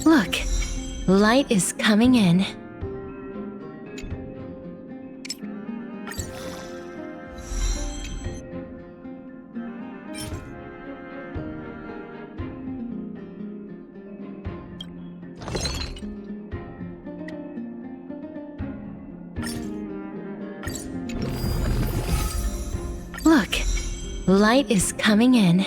Look, light is coming in. Look, light is coming in.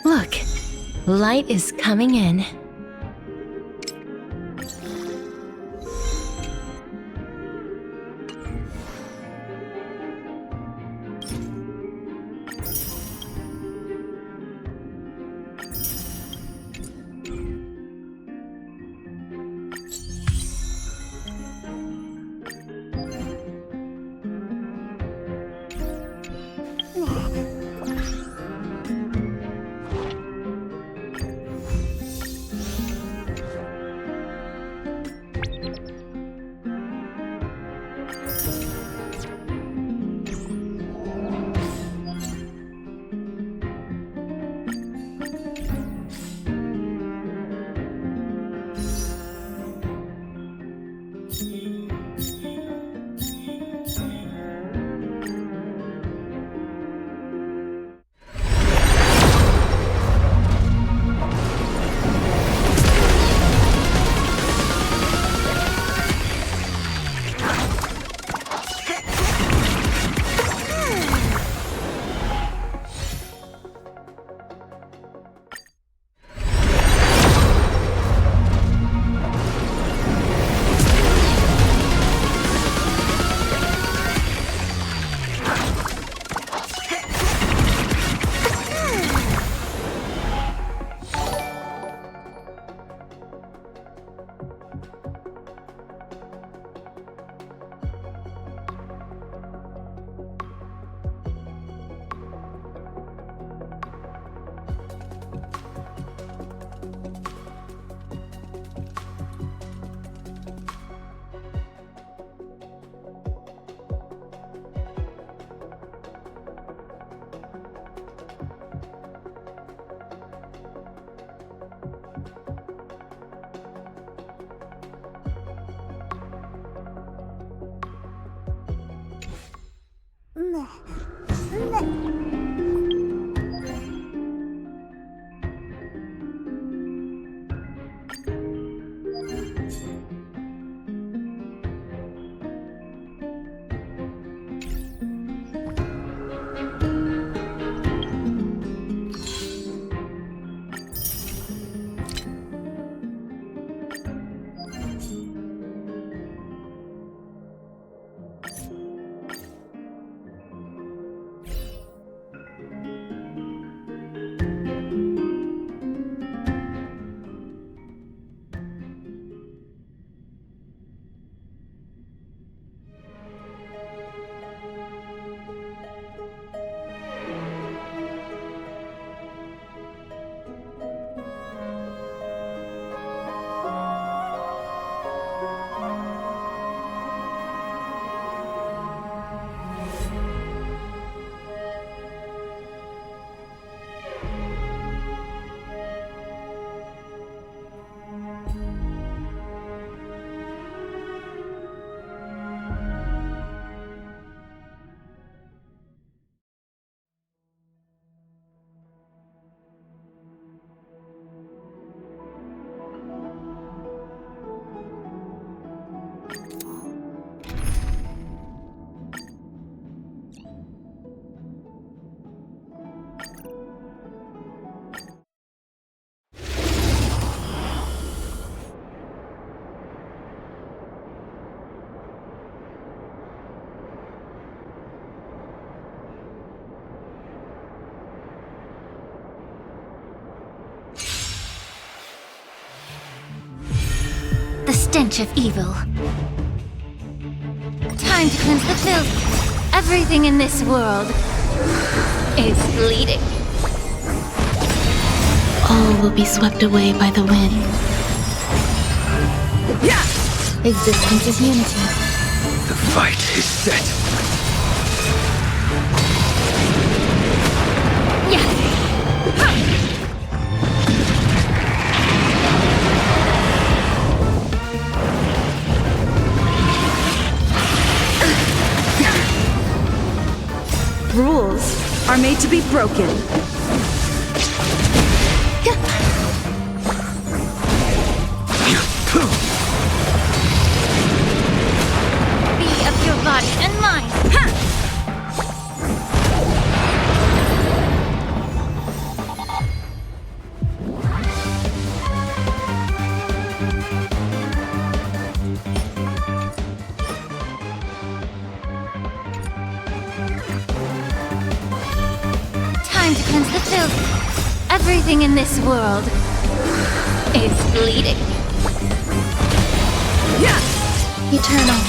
Look, light is coming in. the stench of evil. Time to cleanse the filth. Everything in this world is bleeding. All will be swept away by the wind. Existence is unity. The fight is set. Rules are made to be broken. Be of your body and mind. Time to cleanse the filth. Everything in this world is bleeding. Eternal.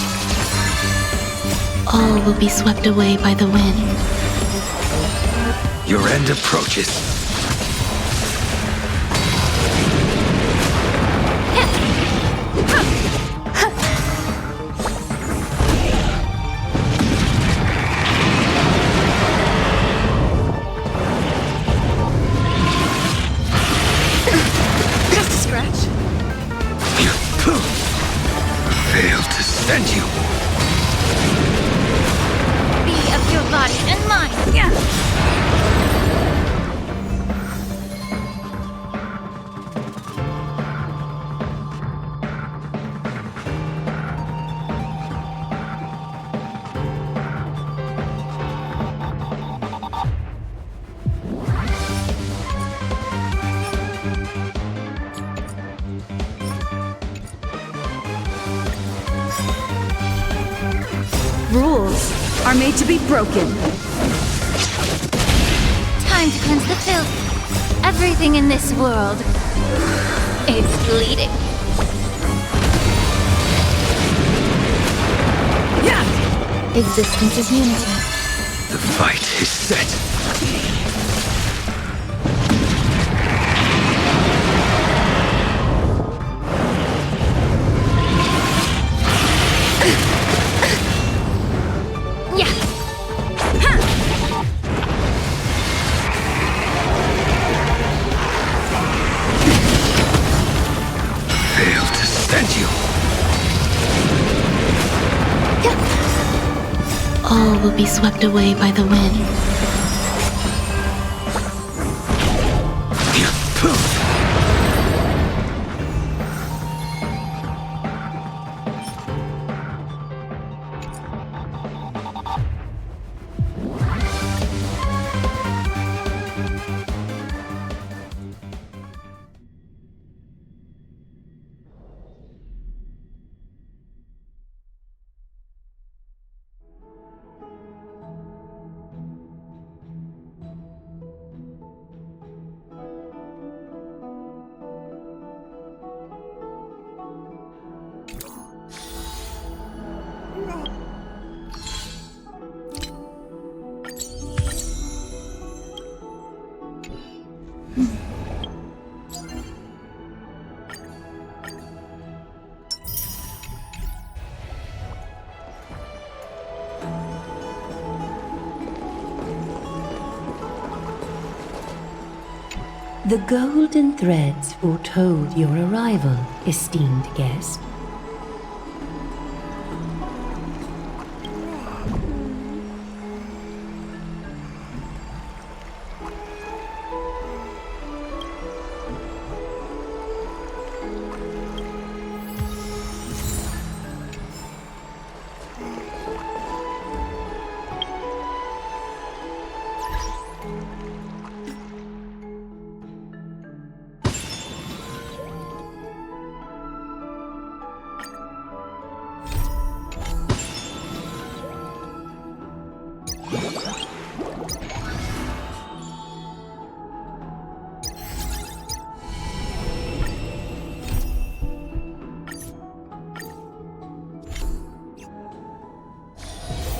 All will be swept away by the wind. Your end approaches. Just a scratch. Failed to send you. Be of your body and mind. Rules are made to be broken. Time to cleanse the filth. Everything in this world is bleeding. Existence is unity. The fight is set. Failed to send you. All will be swept away by the wind. The golden threads foretold your arrival, esteemed guest.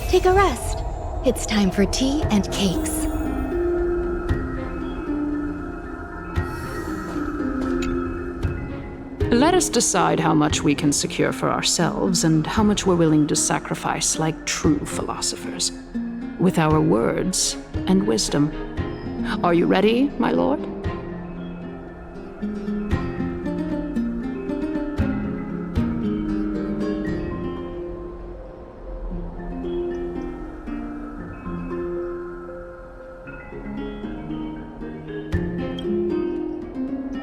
take a rest. It's time for tea and cakes. Let us decide how much we can secure for ourselves and how much we're willing to sacrifice like true philosophers. With our words and wisdom. Are you ready, my lord?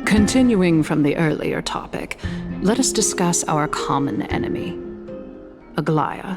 Continuing from the earlier topic, let us discuss our common enemy, Aglaya.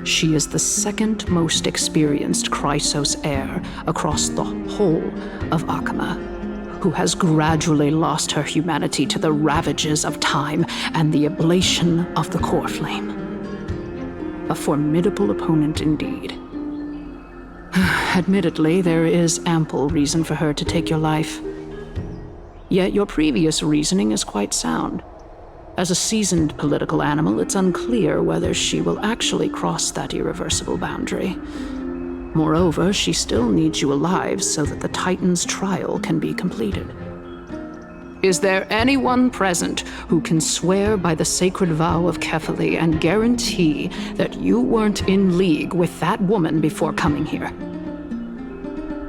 She is the second most experienced Chrysos heir across the whole of Akama, who has gradually lost her humanity to the ravages of time and the ablation of the core flame. A formidable opponent indeed. Admittedly, there is ample reason for her to take your life. Yet your previous reasoning is quite sound. As a seasoned political animal, it's unclear whether she will actually cross that irreversible boundary. Moreover, she still needs you alive so that the Titan's trial can be completed. Is there anyone present who can swear by the sacred vow of Kefali and guarantee that you weren't in league with that woman before coming here?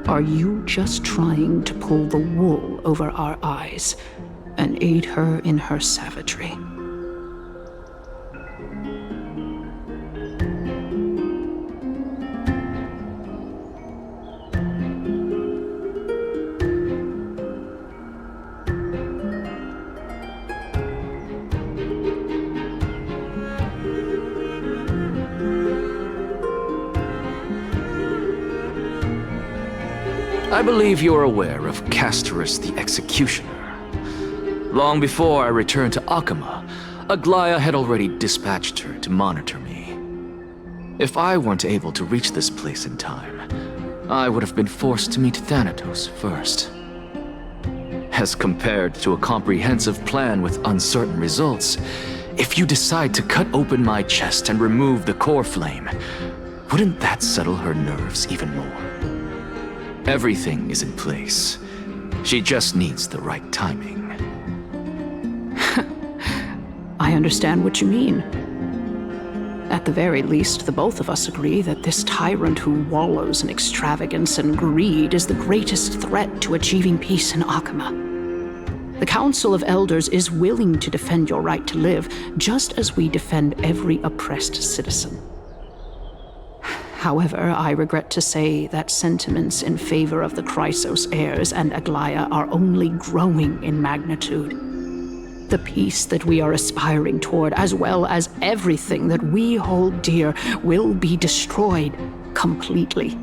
Are you just trying to pull the wool over our eyes and aid her in her savagery? I believe you're aware of Castorus the Executioner. Long before I returned to Akama, Aglaya had already dispatched her to monitor me. If I weren't able to reach this place in time, I would have been forced to meet Thanatos first. As compared to a comprehensive plan with uncertain results, if you decide to cut open my chest and remove the core flame, wouldn't that settle her nerves even more? Everything is in place. She just needs the right timing. I understand what you mean. At the very least, the both of us agree that this tyrant who wallows in extravagance and greed is the greatest threat to achieving peace in Akama. The Council of Elders is willing to defend your right to live, just as we defend every oppressed citizen. However, I regret to say that sentiments in favor of the Chrysos heirs and Aglaya are only growing in magnitude. The peace that we are aspiring toward, as well as everything that we hold dear, will be destroyed completely.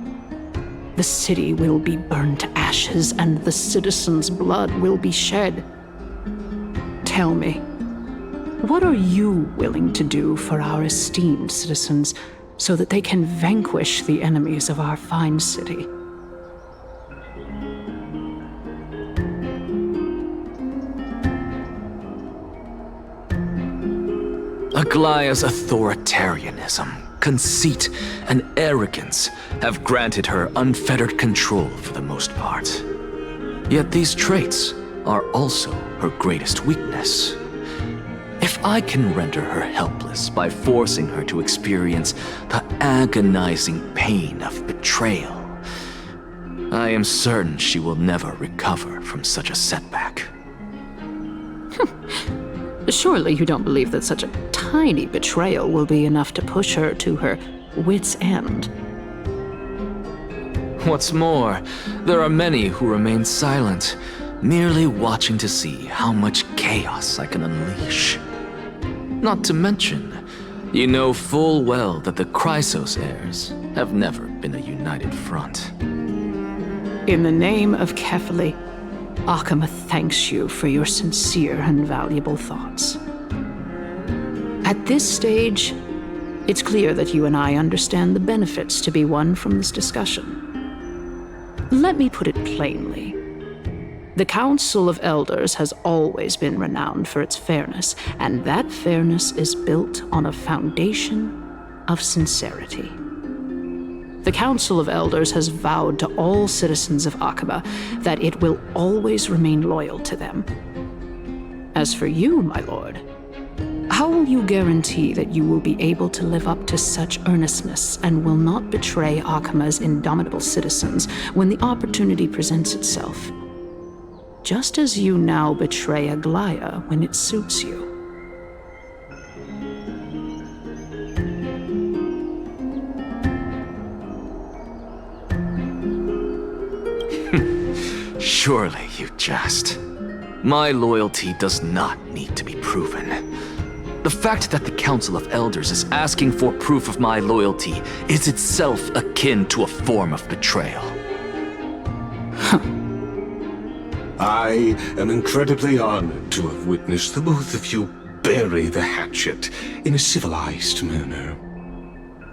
The city will be burned to ashes, and the citizens' blood will be shed. Tell me, what are you willing to do for our esteemed citizens so that they can vanquish the enemies of our fine city? Aglaya's authoritarianism, conceit, and arrogance have granted her unfettered control for the most part. Yet these traits are also her greatest weakness. If I can render her helpless by forcing her to experience the agonizing pain of betrayal, I am certain she will never recover from such a setback. Surely you don't believe that such a tiny betrayal will be enough to push her to her wit's end. What's more, there are many who remain silent, merely watching to see how much chaos I can unleash. Not to mention, you know full well that the Chrysos heirs have never been a united front. In the name of Kefali, Akama thanks you for your sincere and valuable thoughts. At this stage, it's clear that you and I understand the benefits to be won from this discussion. Let me put it plainly. The Council of Elders has always been renowned for its fairness, and that fairness is built on a foundation of sincerity. The Council of Elders has vowed to all citizens of Akaba that it will always remain loyal to them. As for you, my lord, how will you guarantee that you will be able to live up to such earnestness and will not betray Akama's indomitable citizens when the opportunity presents itself? Just as you now betray Aglaya when it suits you. Surely you jest. My loyalty does not need to be proven. The fact that the Council of Elders is asking for proof of my loyalty is itself akin to a form of betrayal. I am incredibly honored to have witnessed the both of you bury the hatchet in a civilized manner.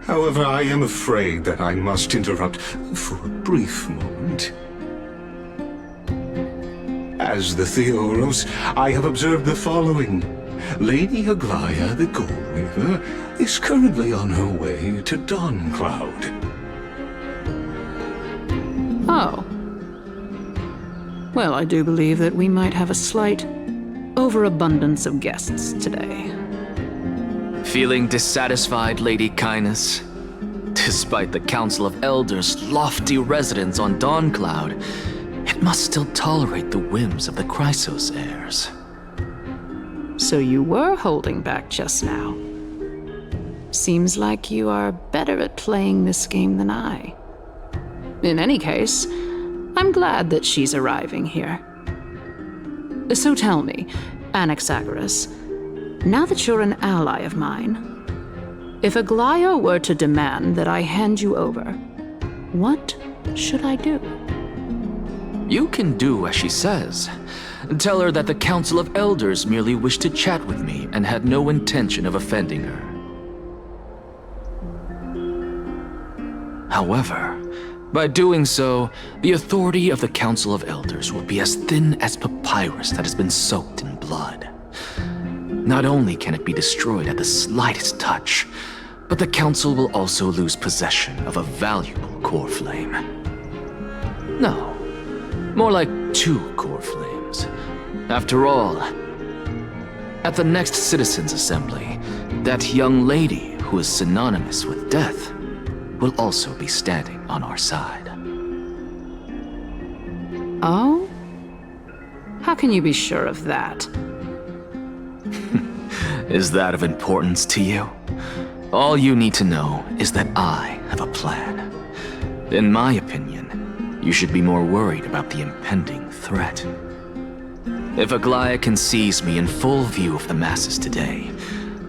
However, I am afraid that I must interrupt for a brief moment. As the Theoros, I have observed the following. Lady Aglaya, the Goldweaver, is currently on her way to Dawncloud. Oh. Well, I do believe that we might have a slight overabundance of guests today. Feeling dissatisfied, Lady Kindness? Despite the Council of Elders' lofty residence on Dawncloud, it must still tolerate the whims of the Chrysos heirs. So you were holding back just now. Seems like you are better at playing this game than I. In any case, I'm glad that she's arriving here. So tell me, Anaxagoras, now that you're an ally of mine, if Aglaya were to demand that I hand you over, what should I do? You can do as she says. Tell her that the Council of Elders merely wished to chat with me and had no intention of offending her. However, by doing so, the authority of the Council of Elders will be as thin as papyrus that has been soaked in blood. Not only can it be destroyed at the slightest touch, but the Council will also lose possession of a valuable core flame. No, more like 2 core flames. After all, at the next Citizens' Assembly, that young lady who is synonymous with death will also be standing on our side. Oh? How can you be sure of that? Is that of importance to you? All you need to know is that I have a plan. In my opinion, you should be more worried about the impending threat. If Aglaya can seize me in full view of the masses today,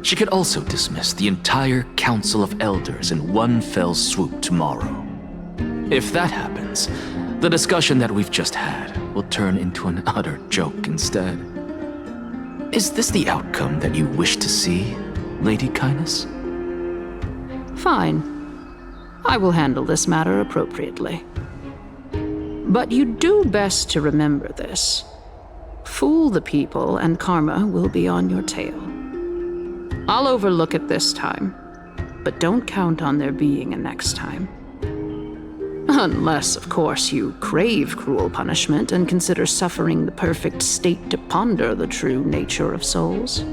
she could also dismiss the entire Council of Elders in one fell swoop tomorrow. If that happens, the discussion that we've just had will turn into an utter joke instead. Is this the outcome that you wish to see, Lady Kindness? Fine. I will handle this matter appropriately. But you do best to remember this. Fool the people and karma will be on your tail. I'll overlook it this time, but don't count on there being a next time. Unless, of course, you crave cruel punishment and consider suffering the perfect state to ponder the true nature of souls.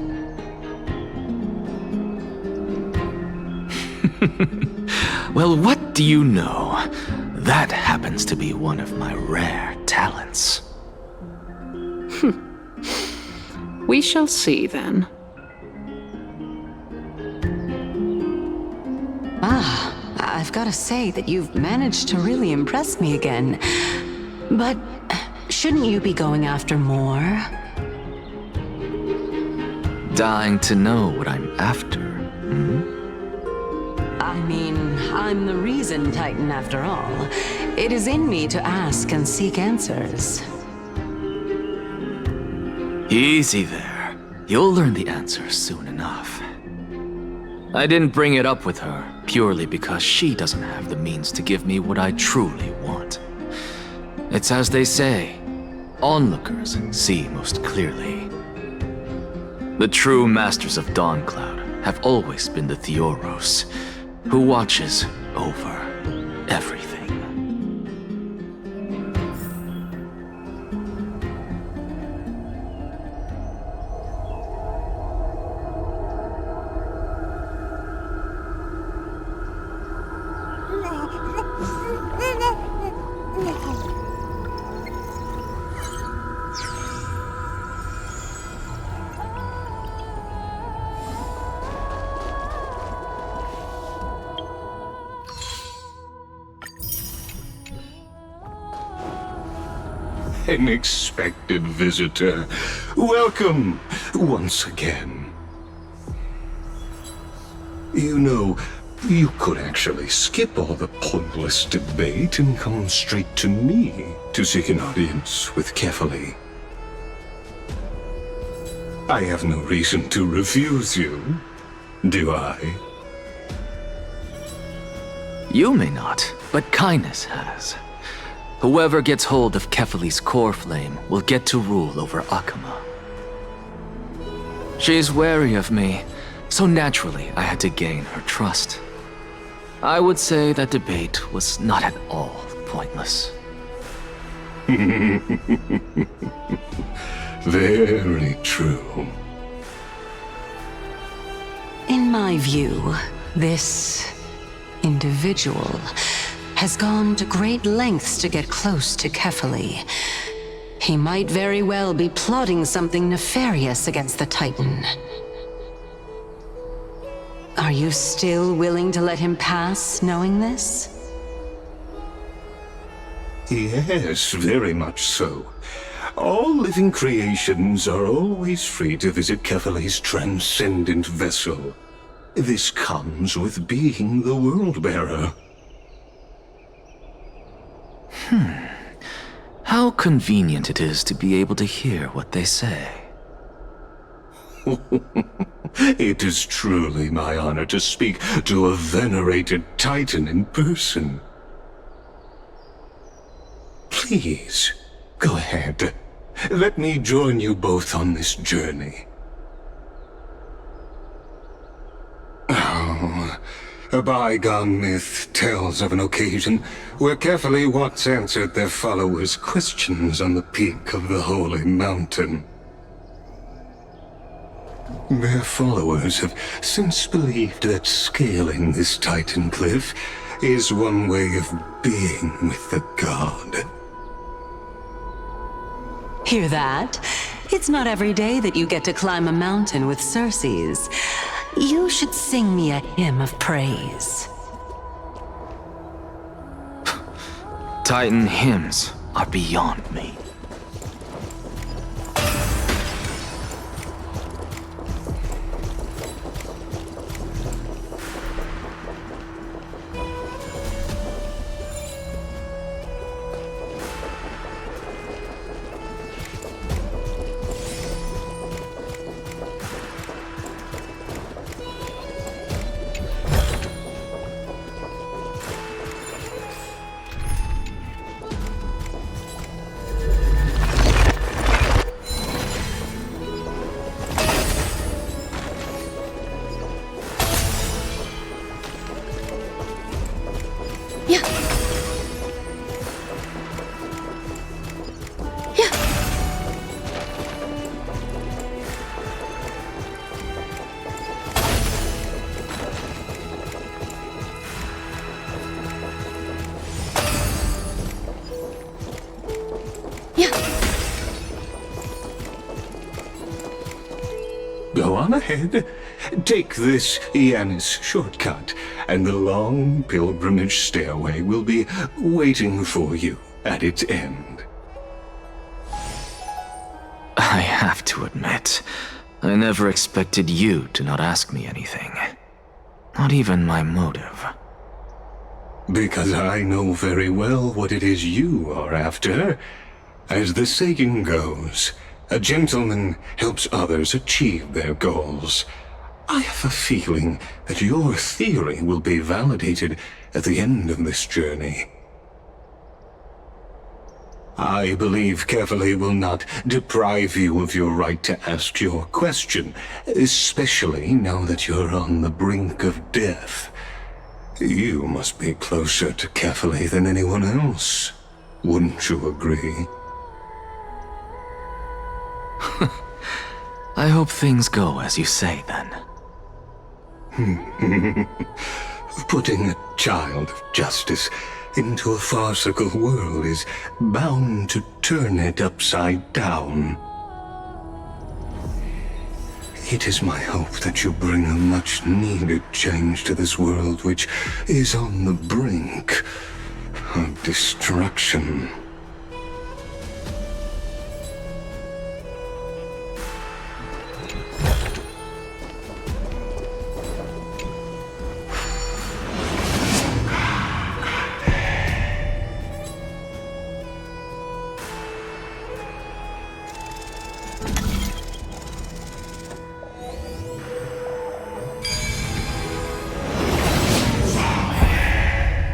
Well, what do you know? That happens to be one of my rare talents. We shall see, then. I've got to say that you've managed to really impress me again. But shouldn't you be going after more? Dying to know what I'm after, I mean, I'm the reason Titan after all. It is in me to ask and seek answers. Easy there. You'll learn the answer soon enough. I didn't bring it up with her purely because she doesn't have the means to give me what I truly want. It's as they say, onlookers see most clearly. The true masters of Dawncloud have always been the Theoros, who watches over everything. Unexpected visitor. Welcome once again. You know, you could actually skip all the pointless debate and come straight to me to seek an audience with Kefali. I have no reason to refuse you, do I? You may not, but kindness has. Whoever gets hold of Kefali's core flame will get to rule over Akama. She's wary of me, so naturally I had to gain her trust. I would say that debate was not at all pointless. Very true. In my view, this individual has gone to great lengths to get close to Kefali. He might very well be plotting something nefarious against the Titan. Are you still willing to let him pass, knowing this? Yes, very much so. All living creations are always free to visit Kefali's transcendent vessel. This comes with being the World-Bearer. How convenient it is to be able to hear what they say. It is truly my honor to speak to a venerated Titan in person. Please, go ahead. Let me join you both on this journey. Oh, a bygone myth tells of an occasion where Kefali once answered their followers' questions on the peak of the holy mountain. Their followers have since believed that scaling this Titan cliff is one way of being with the god. Hear that? It's not every day that you get to climb a mountain with Circes. You should sing me a hymn of praise. Titan hymns are beyond me. Go on ahead. Take this Yanis shortcut, and the long pilgrimage stairway will be waiting for you at its end. I have to admit, I never expected you to not ask me anything. Not even my motive. Because I know very well what it is you are after. As the saying goes, a gentleman helps others achieve their goals. I have a feeling that your theory will be validated at the end of this journey. I believe Kefali will not deprive you of your right to ask your question, especially now that you're on the brink of death. You must be closer to Kefali than anyone else. Wouldn't you agree? I hope things go as you say, then. Putting a child of justice into a farcical world is bound to turn it upside down. It is my hope that you bring a much-needed change to this world which is on the brink of destruction.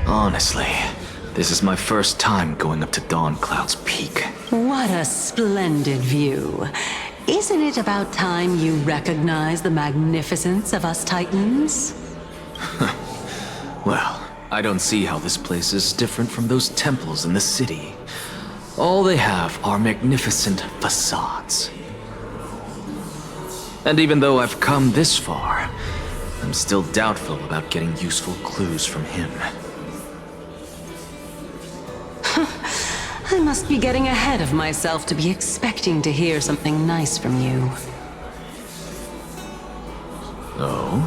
Honestly, this is my first time going up to Dawn Cloud's peak. What a splendid view. Isn't it about time you recognize the magnificence of us Titans? Well, I don't see how this place is different from those temples in the city. All they have are magnificent facades. And even though I've come this far, I'm still doubtful about getting useful clues from him. I must be getting ahead of myself to be expecting to hear something nice from you. Oh?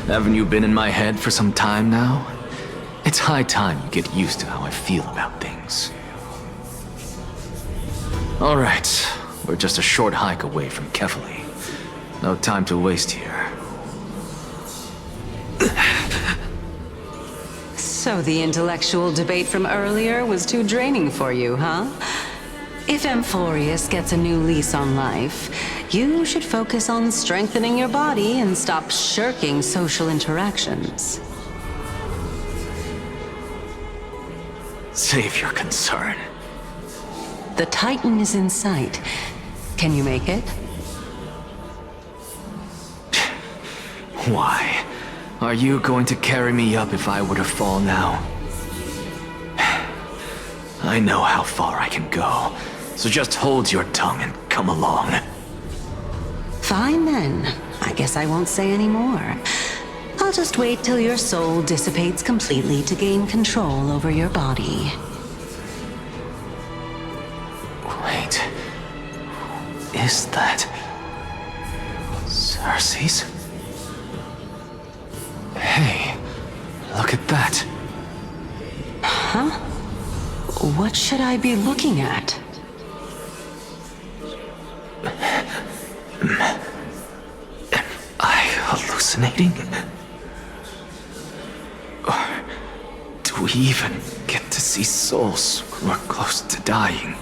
Haven't you been in my head for some time now? It's high time you get used to how I feel about things. Alright, we're just a short hike away from Kefali. No time to waste here. So the intellectual debate from earlier was too draining for you, huh? If Amphorius gets a new lease on life, you should focus on strengthening your body and stop shirking social interactions. Save your concern. The Titan is in sight. Can you make it? Why? Are you going to carry me up if I were to fall now? I know how far I can go, so just hold your tongue and come along. Fine then. I guess I won't say any more. I'll just wait till your soul dissipates completely to gain control over your body. Wait. Is that... Cersei's? Hey, look at that. Huh? What should I be looking at? Am I hallucinating? Or do we even get to see souls who are close to dying?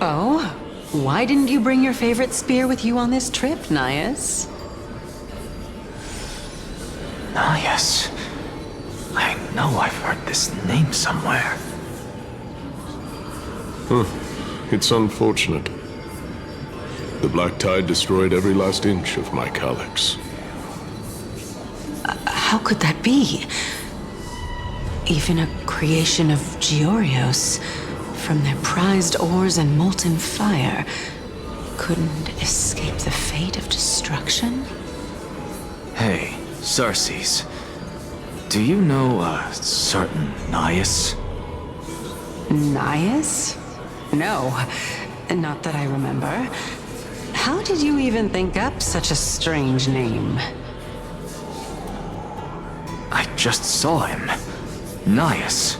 Oh? Why didn't you bring your favorite spear with you on this trip, Nias? Nias. I know I've heard this name somewhere. It's unfortunate. The Black Tide destroyed every last inch of my calyx. How could that be? Even a creation of Georios, from their prized ores and molten fire couldn't escape the fate of destruction? Hey, Sarces. Do you know a certain Nias? Nias? No, not that I remember. How did you even think up such a strange name? I just saw him. Nias.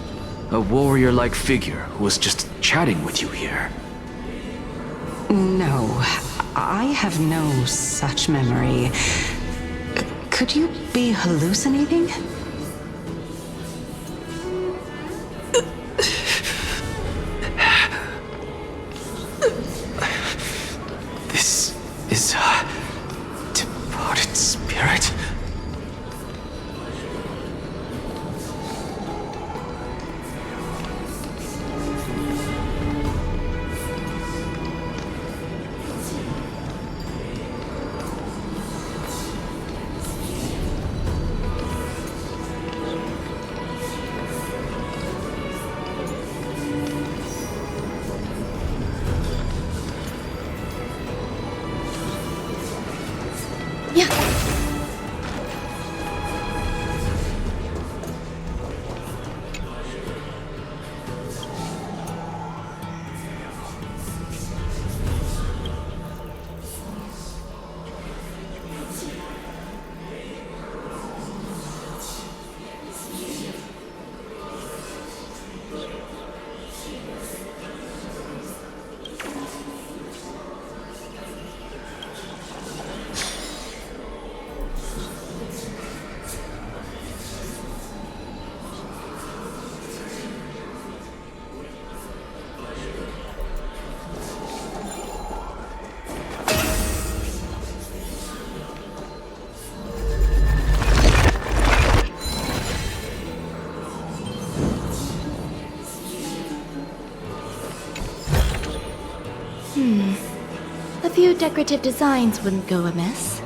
A warrior-like figure who was just chatting with you here. No, I have no such memory. Could you be hallucinating? This is a departed spirit? A few decorative designs wouldn't go amiss.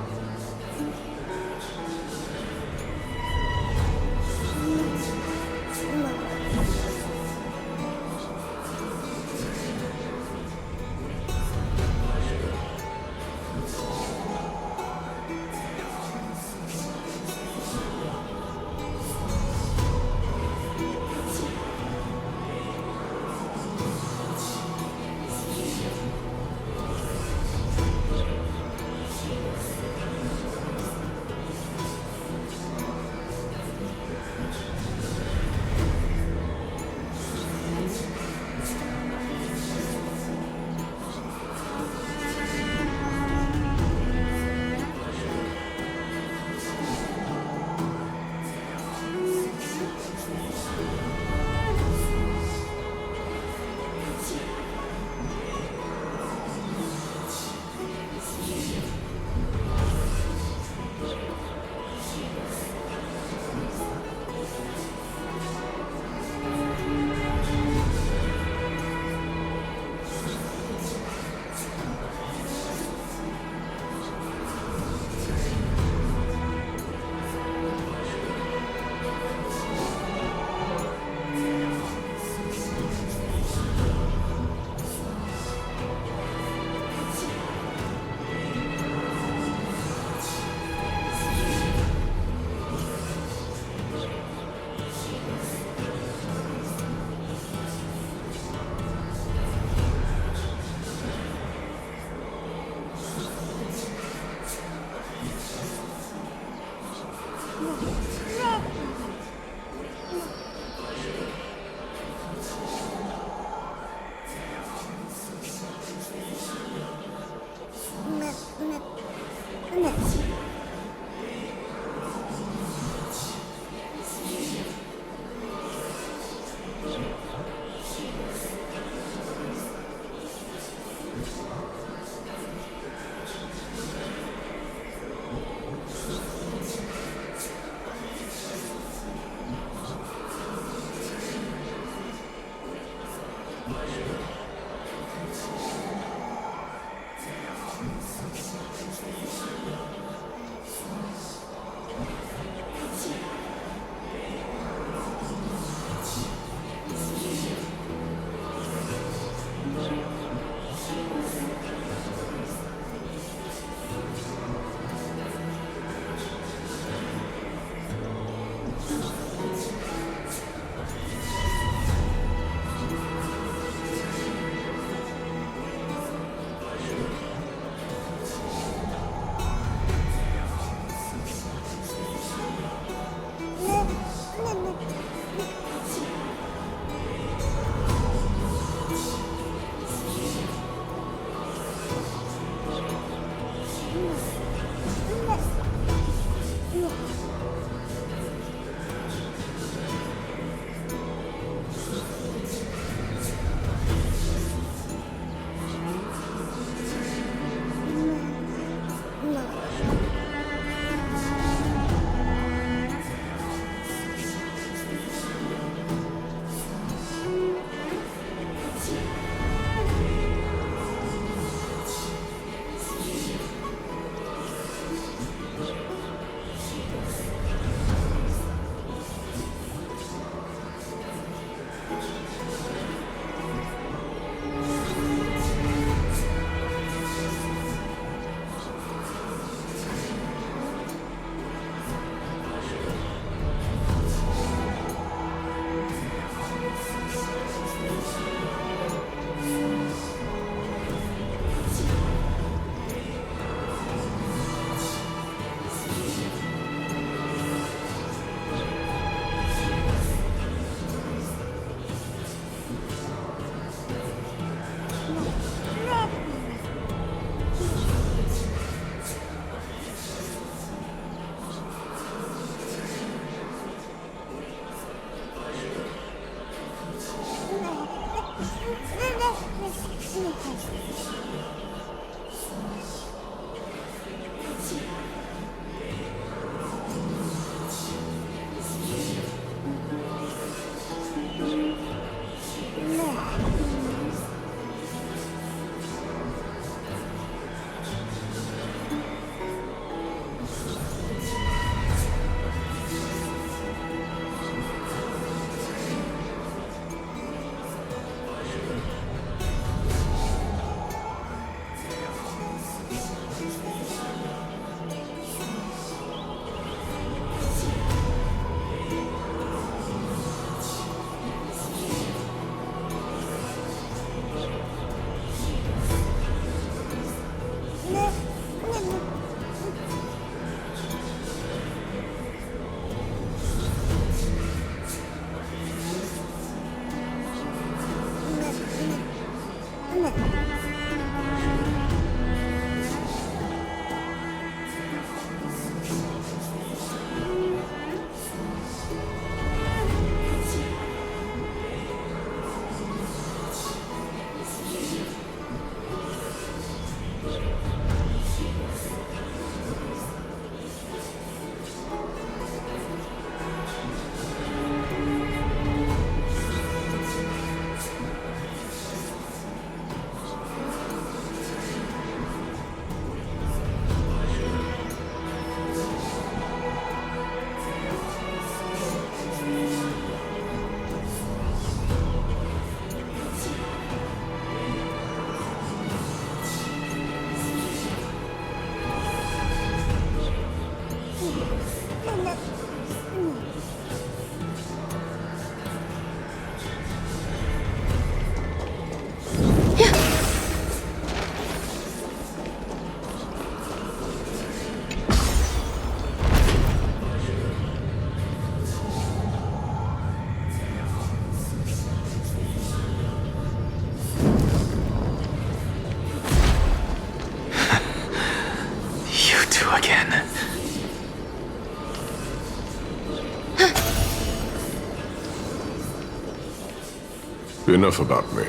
Enough about me.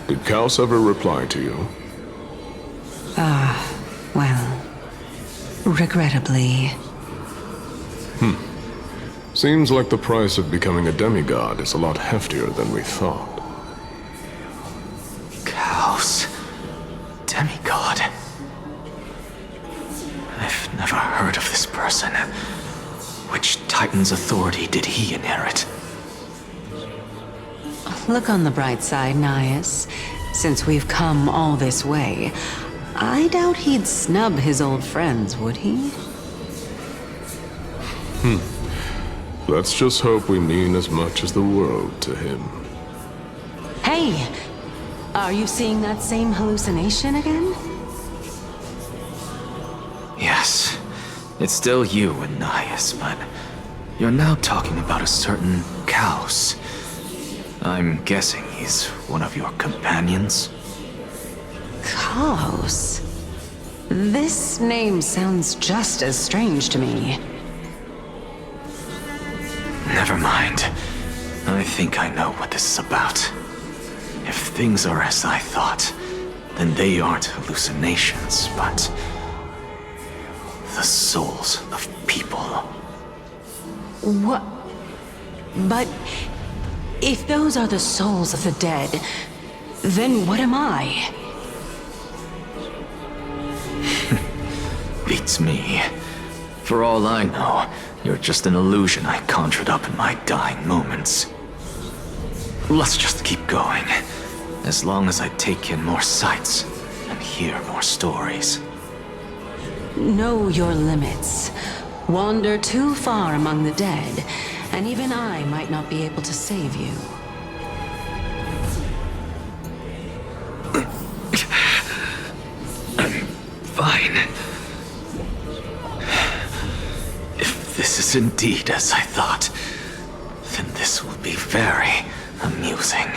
Did Kaos ever reply to you? Well, regrettably. Seems like the price of becoming a demigod is a lot heftier than we thought. Kaos. Demigod. I've never heard of this person. Which Titan's authority did he inherit? Look on the bright side, Nias. Since we've come all this way, I doubt he'd snub his old friends, would he? Let's just hope we mean as much as the world to him. Hey! Are you seeing that same hallucination again? Yes. It's still you and Nias, but you're now talking about a certain Kaos. I'm guessing he's one of your companions? Kaos? This name sounds just as strange to me. Never mind. I think I know what this is about. If things are as I thought, then they aren't hallucinations, but the souls of people. What? But if those are the souls of the dead, then what am I? Beats me. For all I know, you're just an illusion I conjured up in my dying moments. Let's just keep going. As long as I take in more sights and hear more stories. Know your limits. Wander too far among the dead, and even I might not be able to save you. I'm fine. If this is indeed as I thought, then this will be very amusing.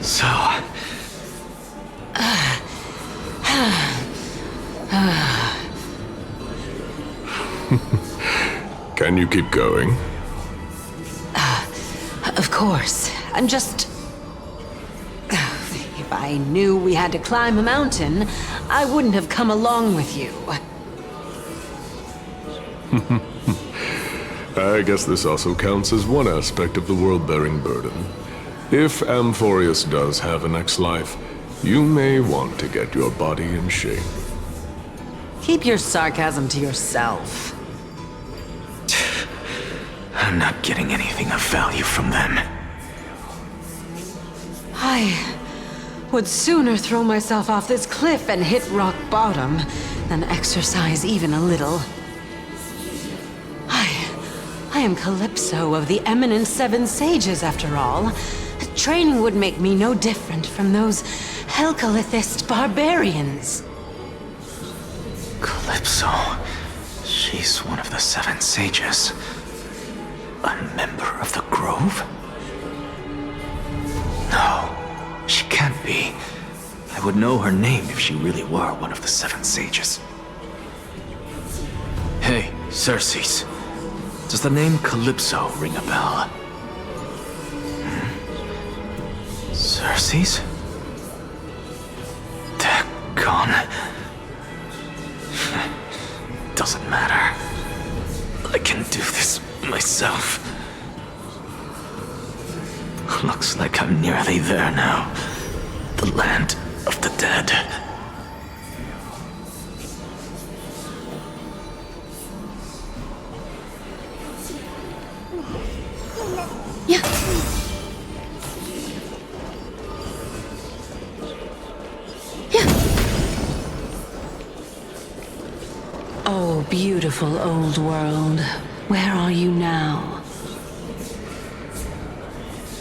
So... Can you keep going? Of course. I'm just... If I knew we had to climb a mountain, I wouldn't have come along with you. I guess this also counts as one aspect of the world-bearing burden. If Amphorius does have a next life, you may want to get your body in shape. Keep your sarcasm to yourself. I'm not getting anything of value from them. I would sooner throw myself off this cliff and hit rock bottom than exercise even a little. I am Calypso of the eminent Seven Sages, after all. Training would make me no different from those Helcalithist barbarians. Calypso. She's one of the Seven Sages. A member of the Grove? No, she can't be. I would know her name if she really were one of the Seven Sages. Hey, Circes. Does the name Calypso ring a bell? Circes? Dagon? Doesn't matter. I can do this myself. Looks like I'm nearly there now. The land of the dead. Yeah. Oh, beautiful old world. Where are you now?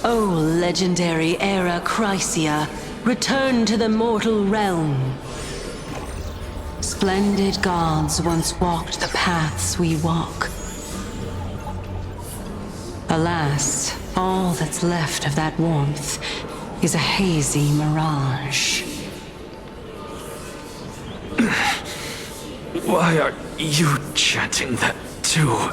O legendary Era Chrysia, return to the mortal realm. Splendid gods once walked the paths we walk. Alas, all that's left of that warmth is a hazy mirage. Why are you chanting that too?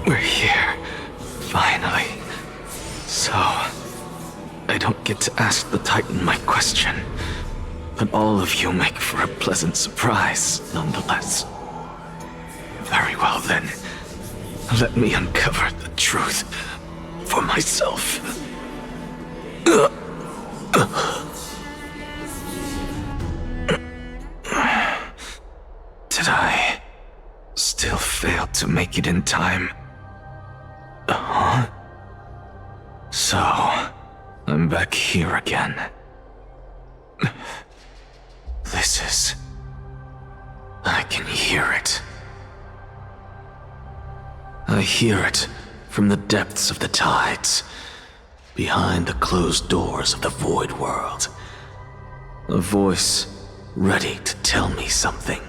We're here, finally. So, I don't get to ask the Titan my question, but all of you make for a pleasant surprise, nonetheless. Very well then, let me uncover the truth for myself. Did I still fail to make it in time? So, I'm back here again. This is... I can hear it. I hear it from the depths of the tides, behind the closed doors of the void world. A voice ready to tell me something.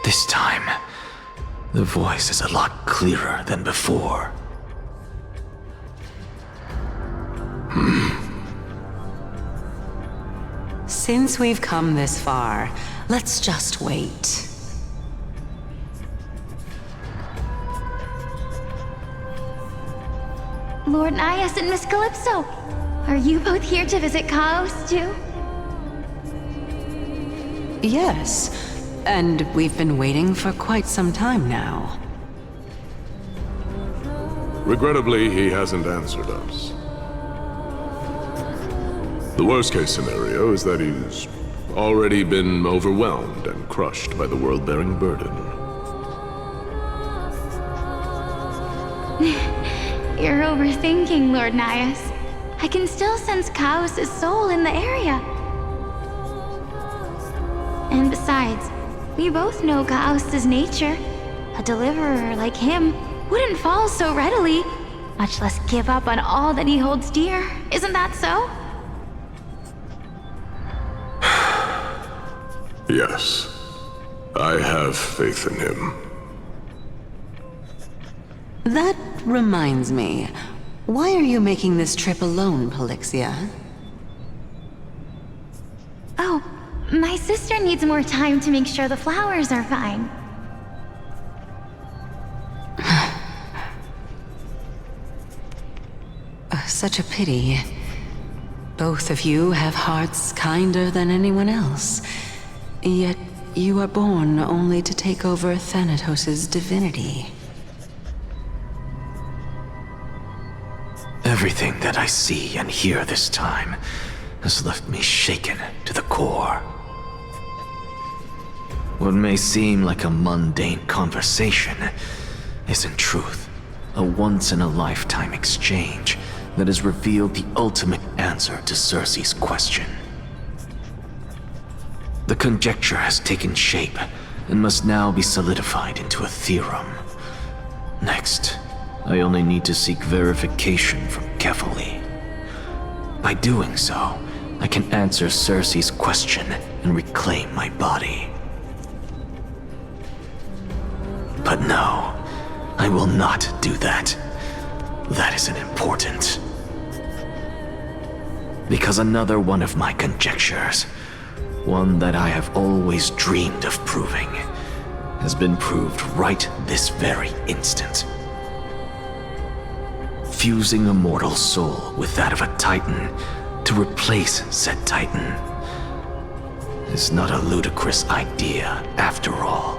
This time, the voice is a lot clearer than before. Since we've come this far, let's just wait. Lord Nias and Miss Calypso, are you both here to visit Chaos too? Yes, and we've been waiting for quite some time now. Regrettably, he hasn't answered us. The worst-case scenario is that he's already been overwhelmed and crushed by the world-bearing burden. You're overthinking, Lord Nias. I can still sense Chaos' soul in the area. And besides, we both know Chaos' nature. A deliverer like him wouldn't fall so readily, much less give up on all that he holds dear. Isn't that so? Yes, I have faith in him. That reminds me, why are you making this trip alone, Polixia? Oh, my sister needs more time to make sure the flowers are fine. Such a pity. Both of you have hearts kinder than anyone else. Yet you are born only to take over Thanatos' divinity. Everything that I see and hear this time has left me shaken to the core. What may seem like a mundane conversation is in truth a once-in-a-lifetime exchange that has revealed the ultimate answer to Circe's question. The conjecture has taken shape and must now be solidified into a theorem. Next, I only need to seek verification from Kefali. By doing so, I can answer Circe's question and reclaim my body. But no, I will not do that. That isn't important. Because another one of my conjectures, one that I have always dreamed of proving, has been proved right this very instant. Fusing a mortal soul with that of a Titan to replace said Titan is not a ludicrous idea after all.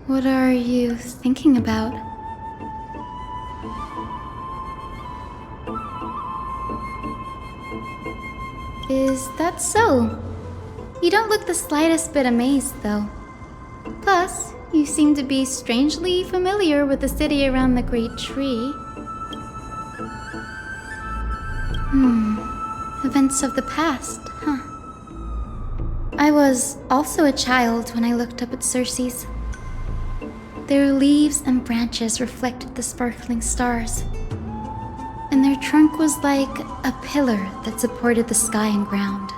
What are you thinking about? Is that so? You don't look the slightest bit amazed, though. Plus, you seem to be strangely familiar with the city around the Great Tree. Events of the past, huh? I was also a child when I looked up at Circe's. Their leaves and branches reflected the sparkling stars, and their trunk was like a pillar that supported the sky and ground.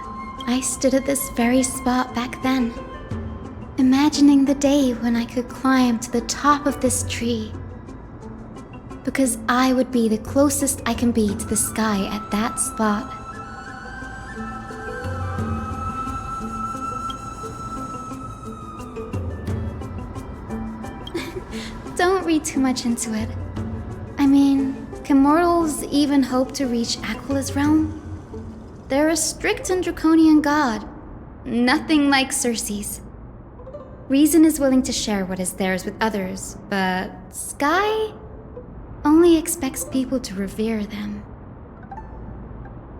I stood at this very spot back then, imagining the day when I could climb to the top of this tree, because I would be the closest I can be to the sky at that spot. Don't read too much into it. I mean, can mortals even hope to reach Aquila's realm? They're a strict and draconian god. Nothing like Circe's. Reason is willing to share what is theirs with others, but Sky only expects people to revere them.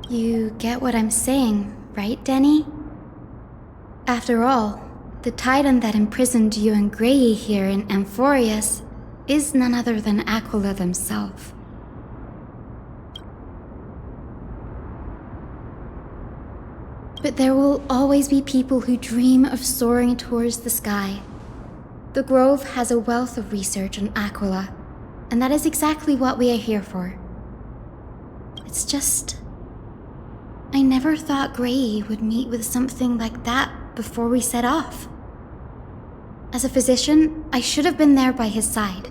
You get what I'm saying, right, Denny? After all, the Titan that imprisoned you and Grey here in Amphorius is none other than Aquila themselves. But there will always be people who dream of soaring towards the sky. The Grove has a wealth of research on Aquila, and that is exactly what we are here for. It's just, I never thought Grey would meet with something like that before we set off. As a physician, I should have been there by his side.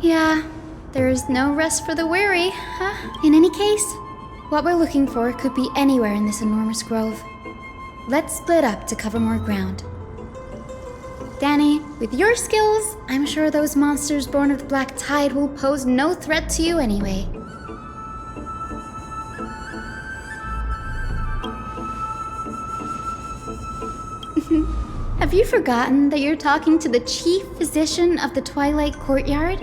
Yeah, there is no rest for the weary, huh? In any case, what we're looking for could be anywhere in this enormous grove. Let's split up to cover more ground. Danny, with your skills, I'm sure those monsters born of the Black Tide will pose no threat to you anyway. Have you forgotten that you're talking to the chief physician of the Twilight Courtyard?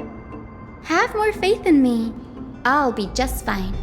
Have more faith in me. I'll be just fine.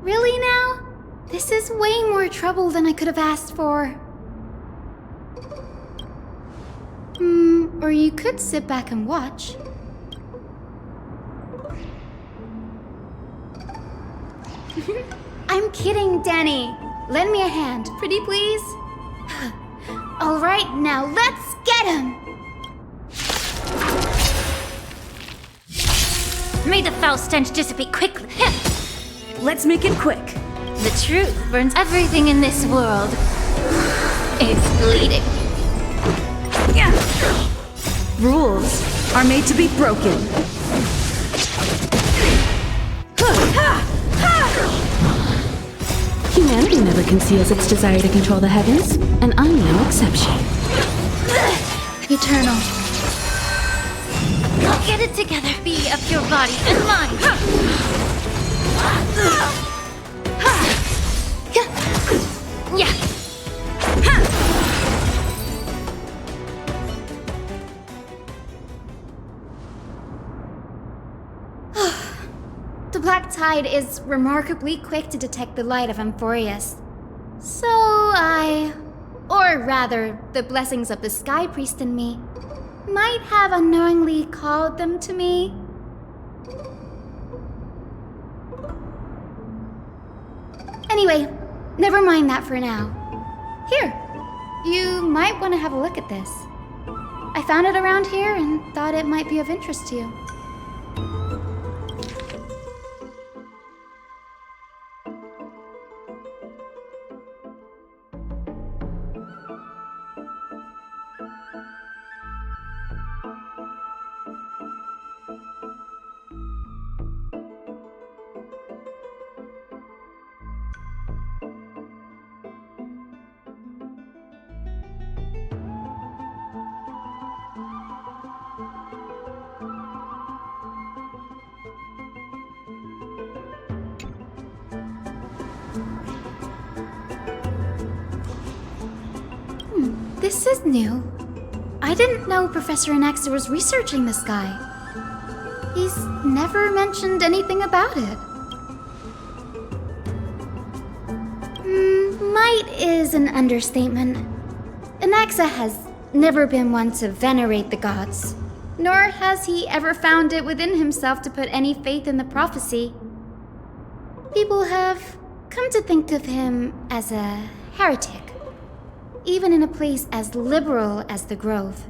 Really now? This is way more trouble than I could have asked for. Or you could sit back and watch. I'm kidding, Danny. Lend me a hand, pretty please. All right, now let's get him! May the foul stench dissipate quickly. Let's make it quick. The truth burns everything in this world. It's bleeding. Rules are made to be broken. Humanity never conceals its desire to control the heavens, and I'm no exception. Eternal. Get it together, be of your body and mind. Yeah. The Black Tide is remarkably quick to detect the light of Amphorius. So or rather, the blessings of the Sky Priest in me, might have unknowingly called them to me. Anyway, never mind that for now. Here, you might want to have a look at this. I found it around here and thought it might be of interest to you. This is new. I didn't know Professor Anaxa was researching the sky. He's never mentioned anything about it. Might is an understatement. Anaxa has never been one to venerate the gods, nor has he ever found it within himself to put any faith in the prophecy. People have come to think of him as a heretic, even in a place as liberal as the Grove.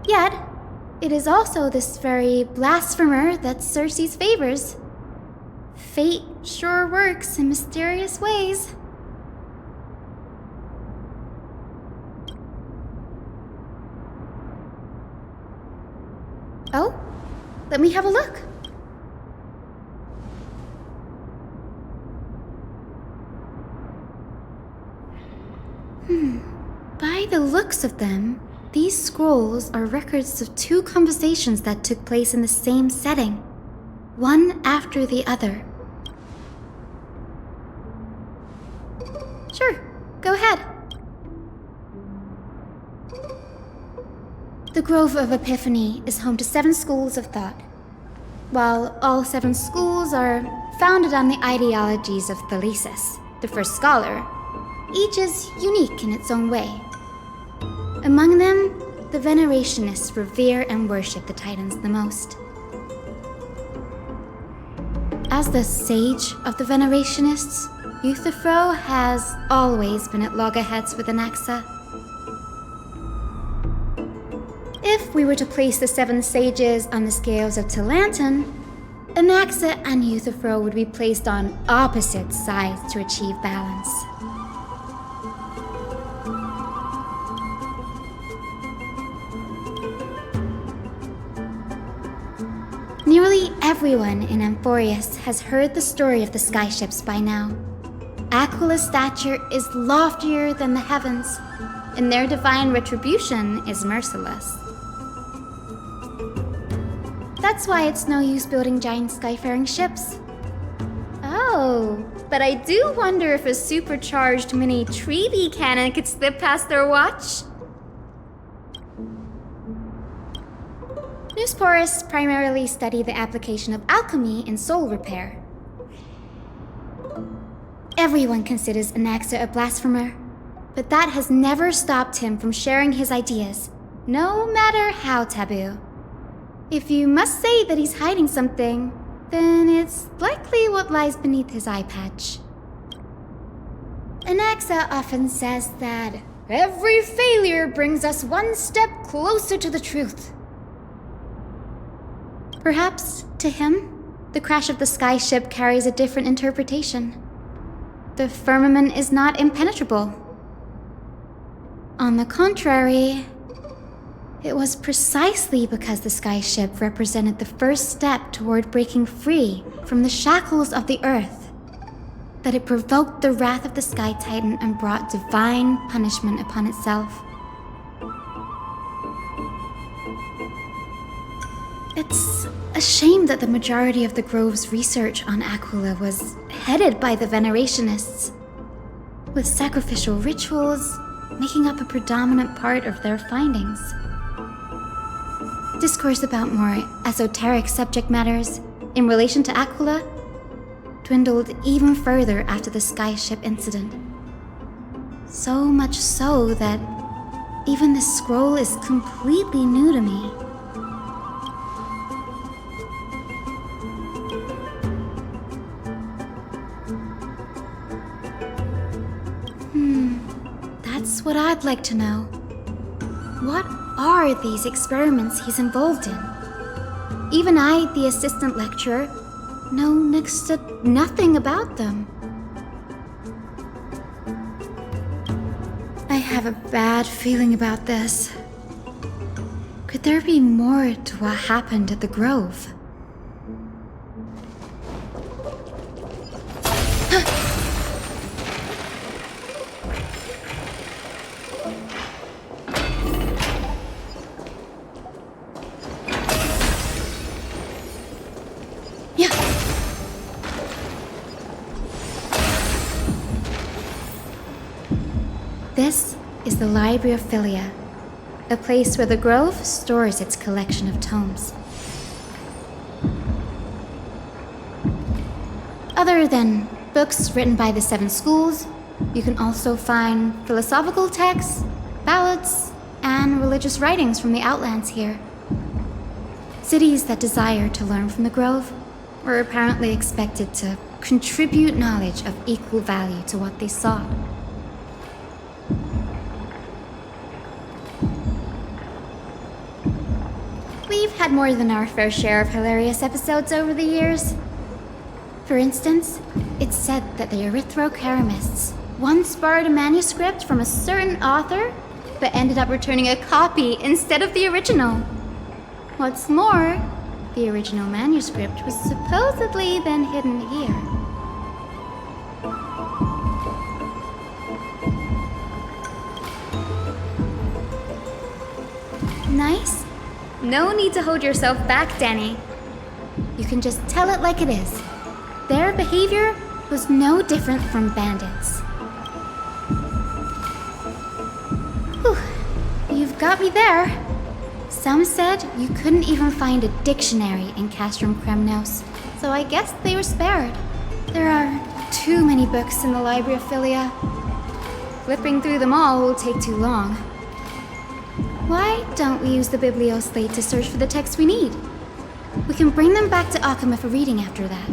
Yet, it is also this very blasphemer that Circe's favors. Fate sure works in mysterious ways. Oh, let me have a look. By the looks of them, these scrolls are records of two conversations that took place in the same setting, one after the other. Sure, go ahead. The Grove of Epiphany is home to 7 schools of thought. While all 7 schools are founded on the ideologies of Thalesis, the first scholar, each is unique in its own way. Among them, the Venerationists revere and worship the Titans the most. As the sage of the Venerationists, Euthyphro has always been at loggerheads with Anaxa. If we were to place the 7 sages on the scales of Talanton, Anaxa and Euthyphro would be placed on opposite sides to achieve balance. Nearly everyone in Amphorius has heard the story of the skyships by now. Aquila's stature is loftier than the heavens, and their divine retribution is merciless. That's why it's no use building giant skyfaring ships. Oh, but I do wonder if a supercharged mini Treaty cannon could slip past their watch. New Newsporists primarily study the application of alchemy in soul repair. Everyone considers Anaxa a blasphemer, but that has never stopped him from sharing his ideas, no matter how taboo. If you must say that he's hiding something, then it's likely what lies beneath his eye patch. Anaxa often says that every failure brings us one step closer to the truth. Perhaps, to him, the crash of the skyship carries a different interpretation. The firmament is not impenetrable. On the contrary, it was precisely because the skyship represented the first step toward breaking free from the shackles of the Earth that it provoked the wrath of the Sky Titan and brought divine punishment upon itself. It's a shame that the majority of the Grove's research on Aquila was headed by the Venerationists, with sacrificial rituals making up a predominant part of their findings. Discourse about more esoteric subject matters in relation to Aquila dwindled even further after the skyship incident. So much so that even this scroll is completely new to me. That's what I'd like to know. What are these experiments he's involved in? Even I, the assistant lecturer, know next to nothing about them. I have a bad feeling about this. Could there be more to what happened at the Grove? This is the Library of Philia, a place where the Grove stores its collection of tomes. Other than books written by the 7 schools, you can also find philosophical texts, ballads, and religious writings from the Outlands here. Cities that desire to learn from the Grove were apparently expected to contribute knowledge of equal value to what they sought. We've had more than our fair share of hilarious episodes over the years. For instance, it's said that the Erythrocheramists once borrowed a manuscript from a certain author, but ended up returning a copy instead of the original. What's more, the original manuscript was supposedly then hidden here. Nice? No need to hold yourself back, Danny. You can just tell it like it is. Their behavior was no different from bandits. Whew, you've got me there. Some said you couldn't even find a dictionary in Castrum Kremnos, so I guess they were spared. There are too many books in the Library of Philia. Flipping through them all will take too long. Why don't we use the Biblioslate to search for the texts we need? We can bring them back to Akama for reading after that.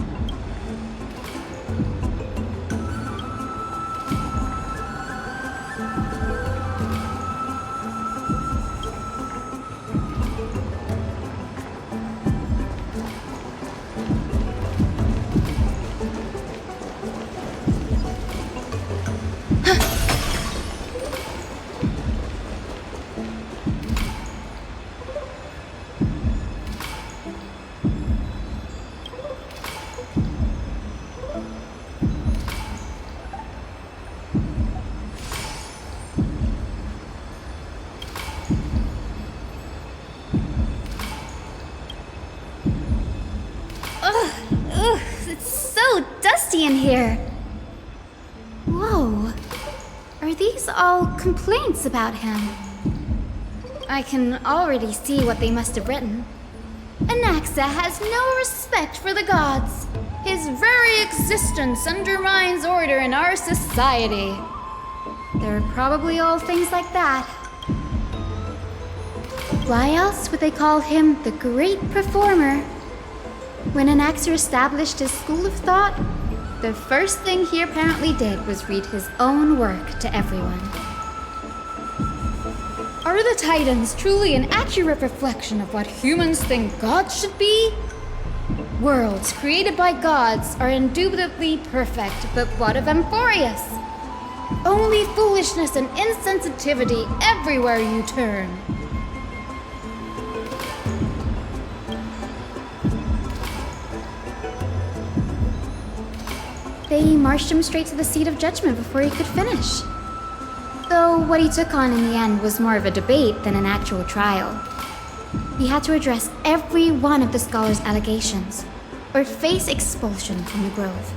In here. Whoa. Are these all complaints about him? I can already see what they must have written. Anaxa has no respect for the gods. His very existence undermines order in our society. They're probably all things like that. Why else would they call him the Great Performer? When Anaxer established his school of thought, the first thing he apparently did was read his own work to everyone. Are the Titans truly an accurate reflection of what humans think gods should be? Worlds created by gods are indubitably perfect, but what of Amphorius? Only foolishness and insensitivity everywhere you turn. They marched him straight to the seat of judgment before he could finish. Though what he took on in the end was more of a debate than an actual trial. He had to address every one of the scholar's allegations, or face expulsion from the grove.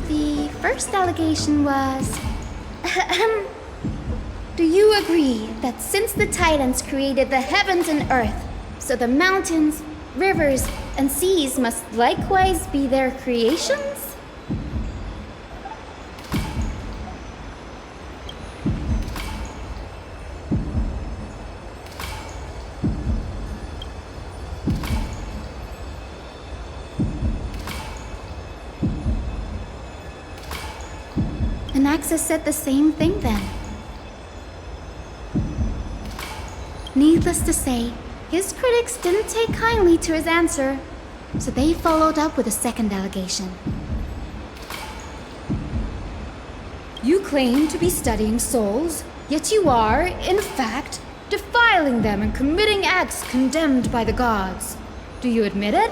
The first allegation was... Do you agree that since the Titans created the heavens and earth, so the mountains, rivers, and seas must likewise be their creations? Anaxa said the same thing then. Needless to say, his critics didn't take kindly to his answer, so they followed up with a second allegation. You claim to be studying souls, yet you are, in fact, defiling them and committing acts condemned by the gods. Do you admit it?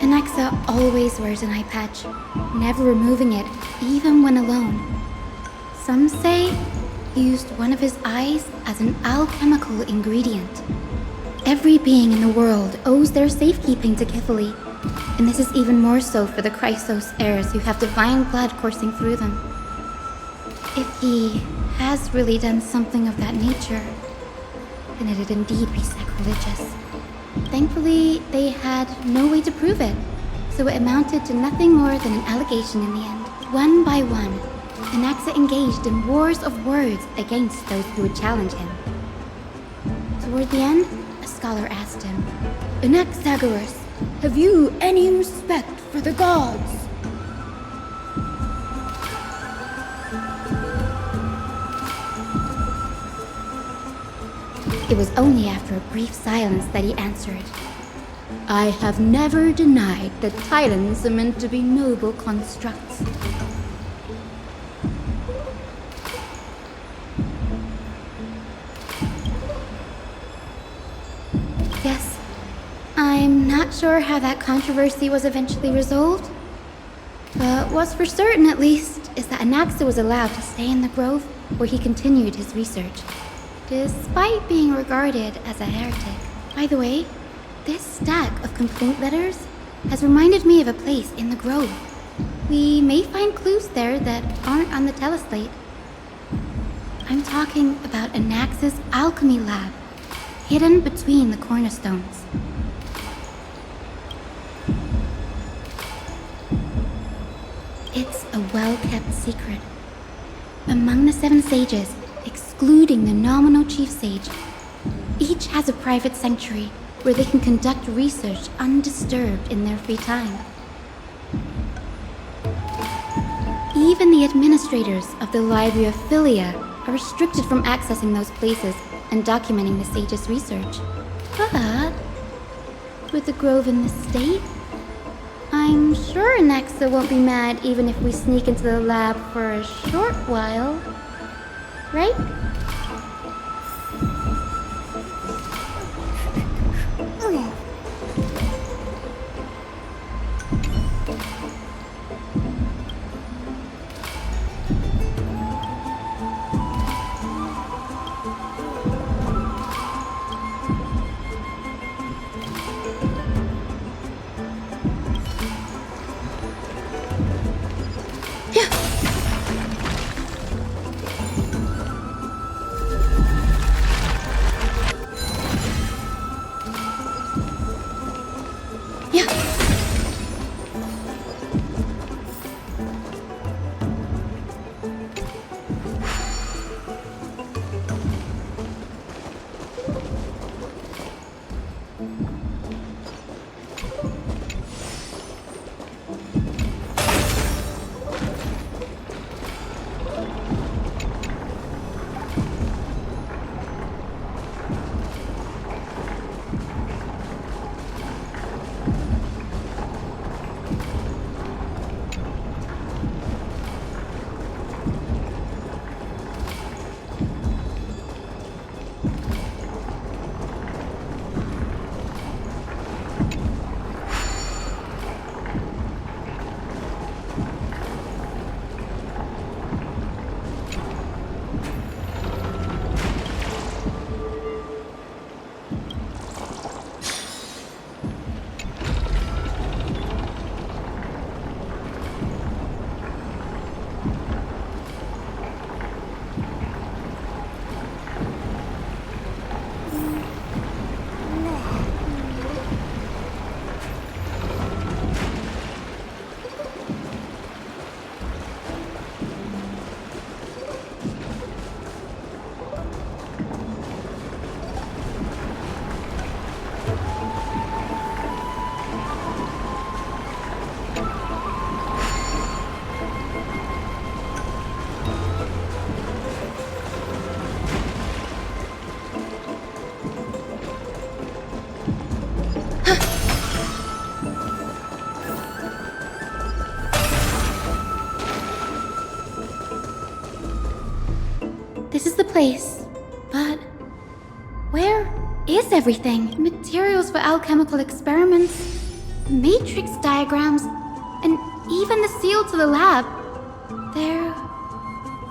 Anaxa always wears an eye patch, never removing it, even when alone. Some say he used one of his eyes as an alchemical ingredient. Every being in the world owes their safekeeping to Kifili, and this is even more so for the Chrysos heirs who have divine blood coursing through them. If he has really done something of that nature, then it'd indeed be sacrilegious. Thankfully, they had no way to prove it, so it amounted to nothing more than an allegation in the end. One by one, Anaxa engaged in wars of words against those who would challenge him. Toward the end, a scholar asked him, Anaxagoras, have you any respect for the gods? It was only after a brief silence that he answered, I have never denied that Titans are meant to be noble constructs. Yes, I'm not sure how that controversy was eventually resolved, but what's for certain at least is that Anaxa was allowed to stay in the grove where he continued his research, despite being regarded as a heretic. By the way, this stack of complaint letters has reminded me of a place in the grove. We may find clues there that aren't on the teleslate. I'm talking about Anaxa's alchemy lab, hidden between the cornerstones. It's a well-kept secret. Among the 7 sages, excluding the nominal chief sage, each has a private sanctuary where they can conduct research undisturbed in their free time. Even the administrators of the Library of Philia are restricted from accessing those places and documenting the sage's research. But with the grove in this state, I'm sure Anaxa won't be mad even if we sneak into the lab for a short while. Right? This is the place, but where is everything? Materials for alchemical experiments, matrix diagrams, and even the seal to the lab. They're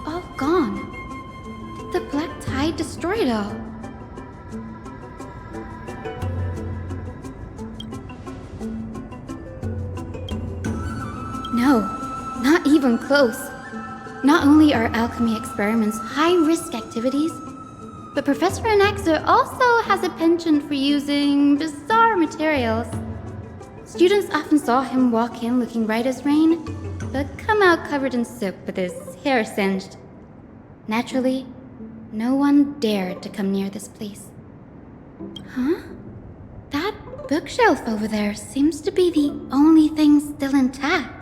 all gone. Did the black tide destroy it all? No, not even close. Not only are alchemy experiments high-risk activities, but Professor Anaxa also has a penchant for using bizarre materials. Students often saw him walk in looking right as rain, but come out covered in soot with his hair singed. Naturally, no one dared to come near this place. Huh? That bookshelf over there seems to be the only thing still intact.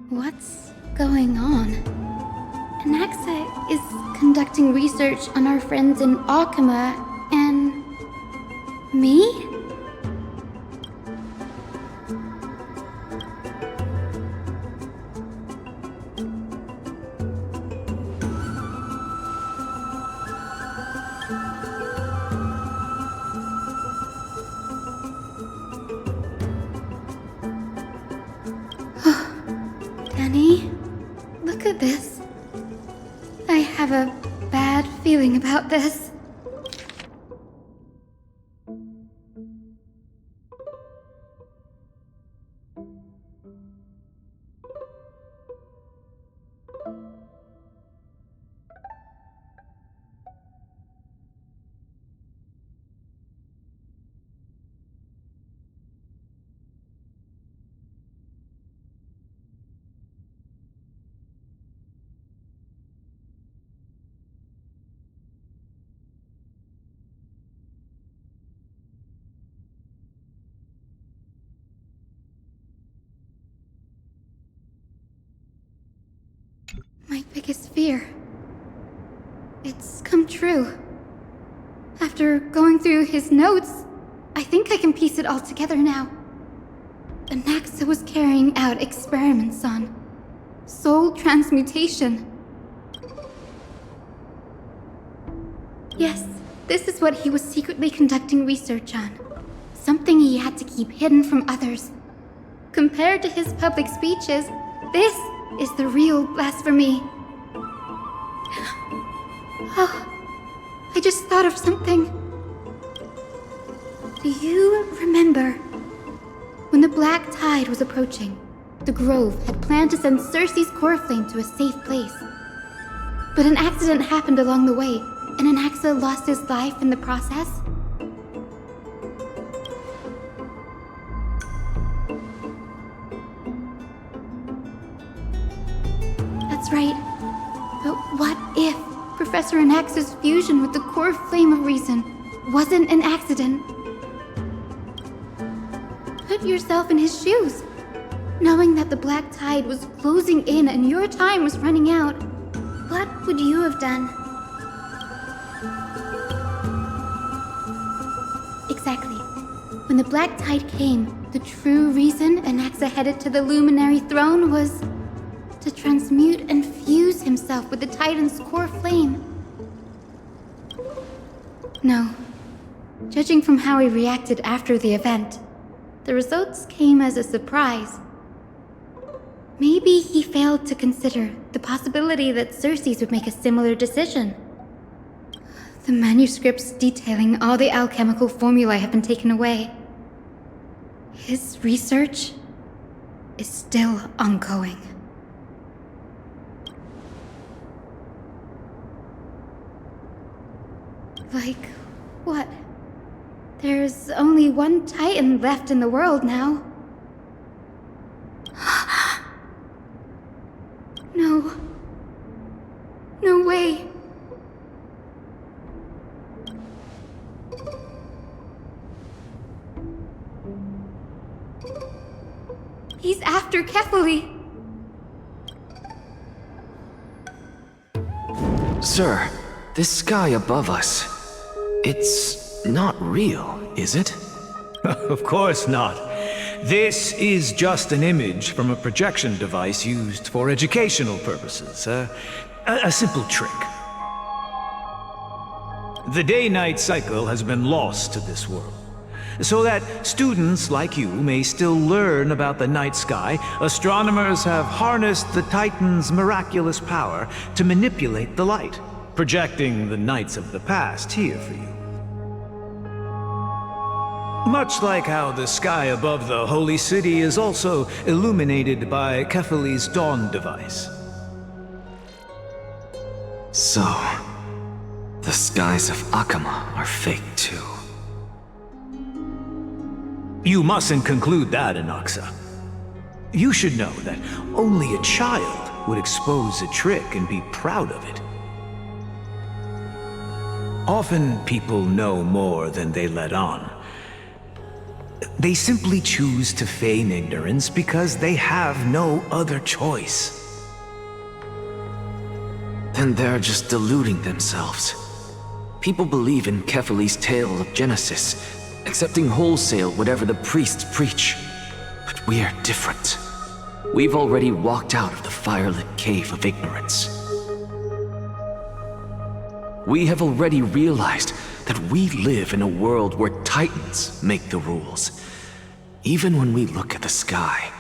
What's going on? Anaxa is conducting research on our friends in Alchema and me? Danny, look at this. I have a bad feeling about this. My biggest fear. It's come true. After going through his notes, I think I can piece it all together now. Anaxa was carrying out experiments on soul transmutation. Yes, this is what he was secretly conducting research on. Something he had to keep hidden from others. Compared to his public speeches, this is the real blasphemy. Oh, I just thought of something. Do you remember when the black tide was approaching? The Grove had planned to send Cersei's core flame to a safe place. But an accident happened along the way, and Anaxa lost his life in the process. That's right. But what if Professor Anaxa's fusion with the core flame of reason wasn't an accident? Put yourself in his shoes. Knowing that the black tide was closing in and your time was running out, what would you have done? Exactly. When the black tide came, the true reason Anaxa headed to the Luminary Throne was to transmute and fuse himself with the Titan's core flame. No. Judging from how he reacted after the event, the results came as a surprise. Maybe he failed to consider the possibility that Cersei's would make a similar decision. The manuscripts detailing all the alchemical formulae have been taken away. His research is still ongoing. Like, what? There's only one Titan left in the world now. No. No way. He's after Kefali. Sir, this sky above us, it's not real, is it? Of course not. This is just an image from a projection device used for educational purposes. A simple trick. The day-night cycle has been lost to this world. So that students like you may still learn about the night sky, astronomers have harnessed the Titan's miraculous power to manipulate the light, projecting the nights of the past here for you. Much like how the sky above the Holy City is also illuminated by Kefali's dawn device. So, the skies of Akama are fake too. You mustn't conclude that, Anaxa. You should know that only a child would expose a trick and be proud of it. Often people know more than they let on. They simply choose to feign ignorance because they have no other choice. Then they're just deluding themselves. People believe in Kefali's tale of Genesis, accepting wholesale whatever the priests preach. But we're different. We've already walked out of the firelit cave of ignorance. We have already realized that we live in a world where Titans make the rules. Even when we look at the sky,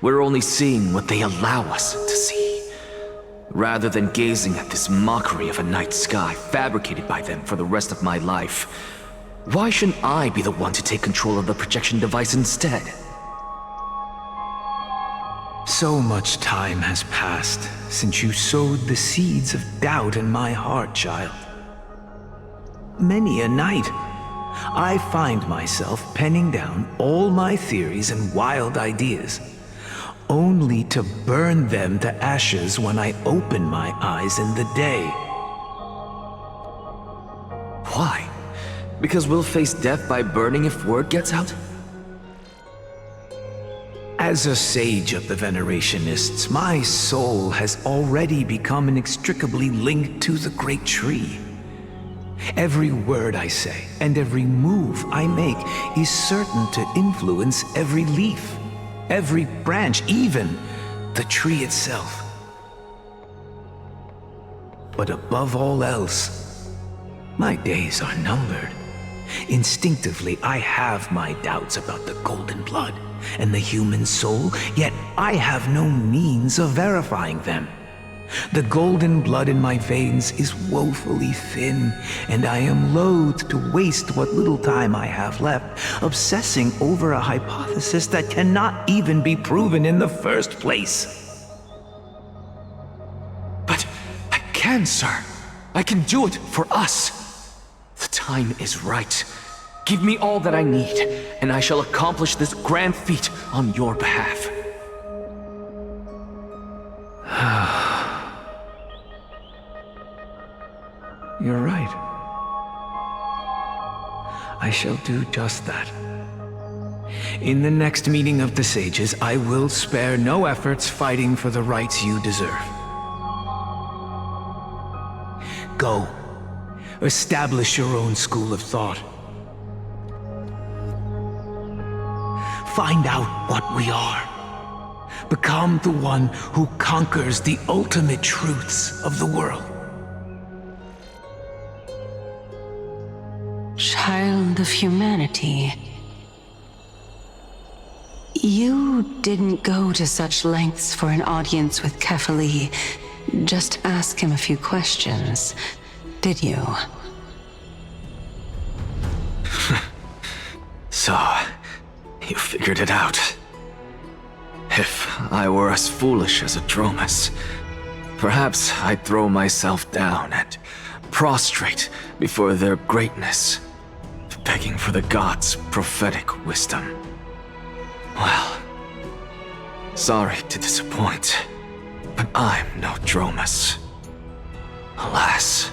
we're only seeing what they allow us to see. Rather than gazing at this mockery of a night sky fabricated by them for the rest of my life, why shouldn't I be the one to take control of the projection device instead? So much time has passed since you sowed the seeds of doubt in my heart, child. Many a night, I find myself penning down all my theories and wild ideas, only to burn them to ashes when I open my eyes in the day. Why? Because we'll face death by burning if word gets out? As a sage of the Venerationists, my soul has already become inextricably linked to the great tree. Every word I say and every move I make is certain to influence every leaf, every branch, even the tree itself. But above all else, my days are numbered. Instinctively, I have my doubts about the golden blood. and the human soul, yet I have no means of verifying them. The golden blood in my veins is woefully thin, and I am loath to waste what little time I have left obsessing over a hypothesis that cannot even be proven in the first place. But I can, sir. I can do it for us. The time is right. Give me all that I need, and I shall accomplish this grand feat on your behalf. You're right. I shall do just that. In the next meeting of the sages, I will spare no efforts fighting for the rights you deserve. Go. Establish your own school of thought. Find out what we are. Become the one who conquers the ultimate truths of the world. Child of humanity. You didn't go to such lengths for an audience with Kefali. Just ask him a few questions, did you? So, you figured it out. If I were as foolish as Adromus, perhaps I'd throw myself down and prostrate before their greatness, begging for the gods' prophetic wisdom. Well, sorry to disappoint, but I'm no Dromus. Alas,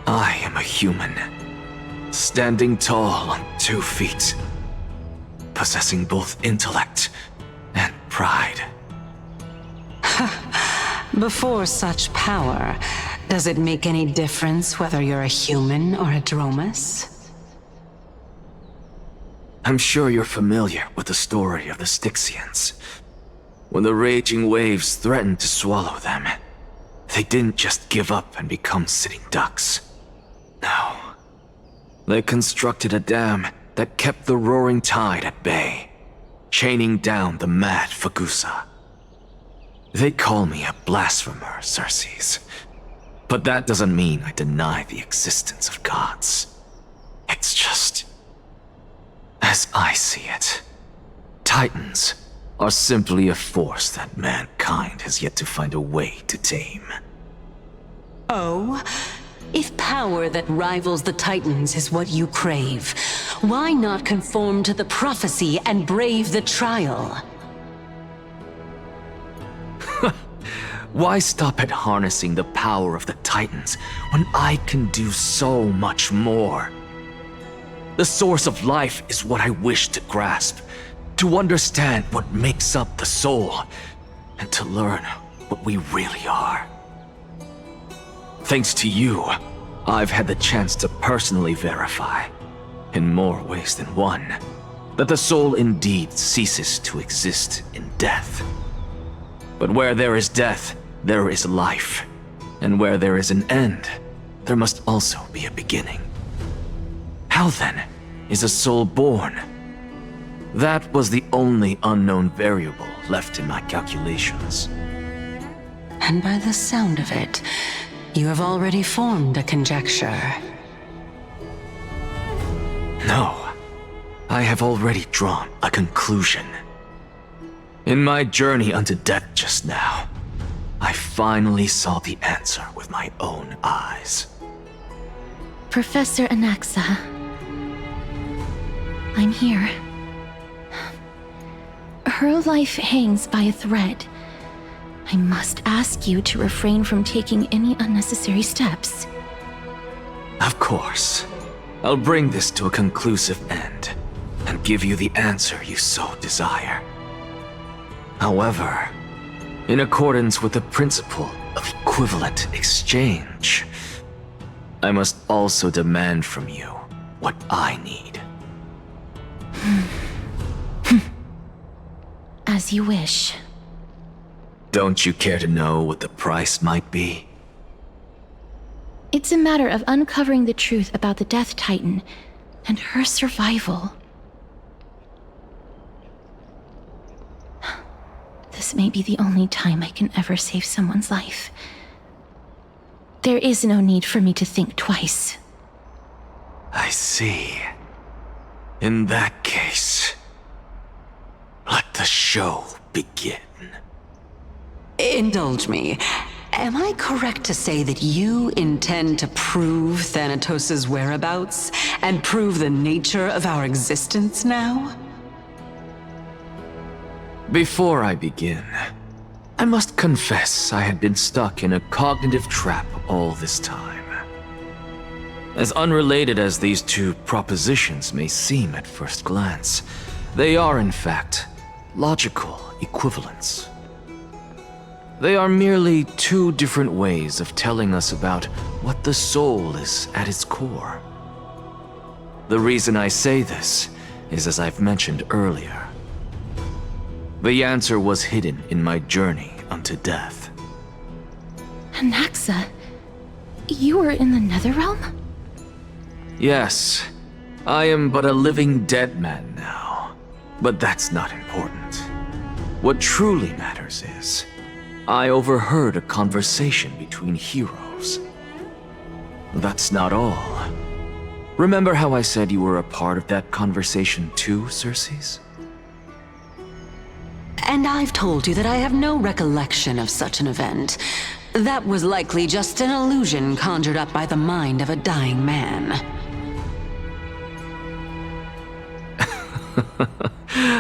I am a human, standing tall on 2 feet, possessing both intellect and pride. Before such power, does it make any difference whether you're a human or a Dromus? I'm sure you're familiar with the story of the Styxians. When the raging waves threatened to swallow them, they didn't just give up and become sitting ducks. No. They constructed a dam that kept the roaring tide at bay, chaining down the mad Fagusa. They call me a blasphemer, Circes. But that doesn't mean I deny the existence of gods. It's just, as I see it, Titans are simply a force that mankind has yet to find a way to tame. Oh? If power that rivals the Titans is what you crave, why not conform to the prophecy and brave the trial? Why stop at harnessing the power of the Titans when I can do so much more? The source of life is what I wish to grasp, to understand what makes up the soul, and to learn what we really are. Thanks to you, I've had the chance to personally verify, in more ways than one, that the soul indeed ceases to exist in death. But where there is death, there is life. And where there is an end, there must also be a beginning. How then is a soul born? That was the only unknown variable left in my calculations. And by the sound of it, you have already formed a conjecture. No, I have already drawn a conclusion. In my journey unto death just now, I finally saw the answer with my own eyes. Professor Anaxa, I'm here. Her life hangs by a thread. I must ask you to refrain from taking any unnecessary steps. Of course. I'll bring this to a conclusive end, and give you the answer you so desire. However, in accordance with the principle of equivalent exchange, I must also demand from you what I need. As you wish. Don't you care to know what the price might be? It's a matter of uncovering the truth about the Death Titan and her survival. this may be the only time I can ever save someone's life. There is no need for me to think twice. I see. In that case, let the show begin. Indulge me. Am I correct to say that you intend to prove Thanatos' whereabouts and prove the nature of our existence now? Before I begin, I must confess I had been stuck in a cognitive trap all this time. As unrelated as these two propositions may seem at first glance, they are in fact logical equivalents. They are merely two different ways of telling us about what the soul is at its core. The reason I say this is, as I've mentioned earlier, the answer was hidden in my journey unto death. Anaxa, you were in the Netherrealm? Yes, I am but a living dead man now, but that's not important. What truly matters is, I overheard a conversation between heroes. That's not all. Remember how I said you were a part of that conversation too, Circes? And I've told you that I have no recollection of such an event. That was likely just an illusion conjured up by the mind of a dying man.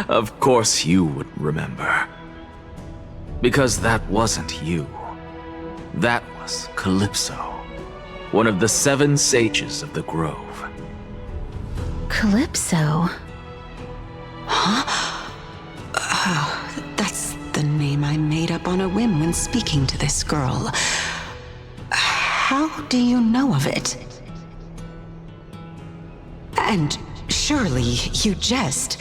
Of course you would remember. Because that wasn't you. That was Calypso, one of the 7 sages of the Grove. Calypso? Huh? Oh, that's the name I made up on a whim when speaking to this girl. How do you know of it? And surely you jest.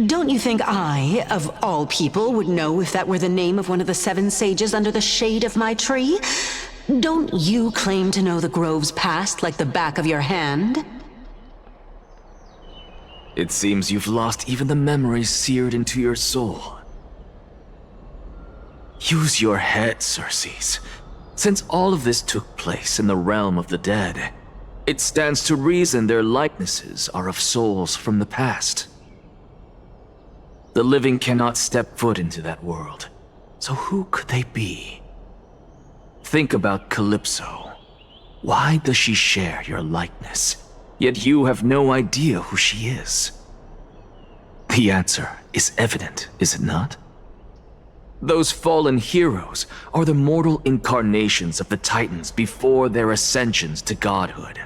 Don't you think I, of all people, would know if that were the name of one of the 7 sages under the shade of my tree? Don't you claim to know the Grove's past like the back of your hand? It seems you've lost even the memories seared into your soul. Use your head, Circes. Since all of this took place in the realm of the dead, it stands to reason their likenesses are of souls from the past. The living cannot step foot into that world, so who could they be? Think about Calypso. Why does she share your likeness, yet you have no idea who she is? The answer is evident, is it not? Those fallen heroes are the mortal incarnations of the Titans before their ascensions to godhood.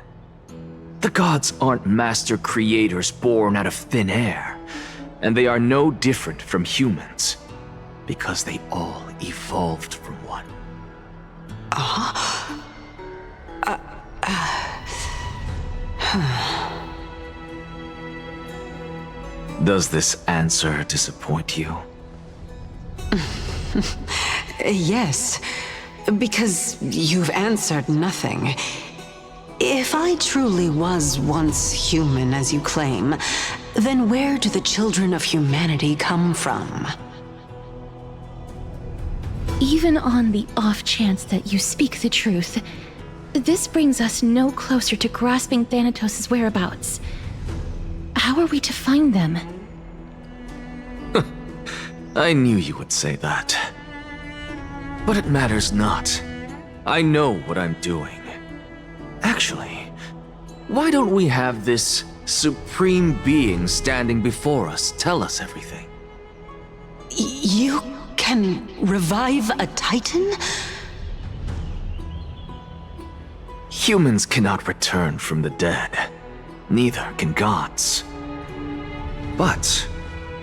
The gods aren't master creators born out of thin air, and they are no different from humans, because they all evolved from one. Does this answer disappoint you? Yes, because you've answered nothing. If I truly was once human, as you claim, then where do the children of humanity come from? Even on the off chance that you speak the truth, this brings us no closer to grasping Thanatos' whereabouts. How are we to find them? I knew you would say that. But it matters not. I know what I'm doing. Actually, why don't we have this supreme being standing before us tell us everything? You can revive a Titan? Humans cannot return from the dead. Neither can gods. But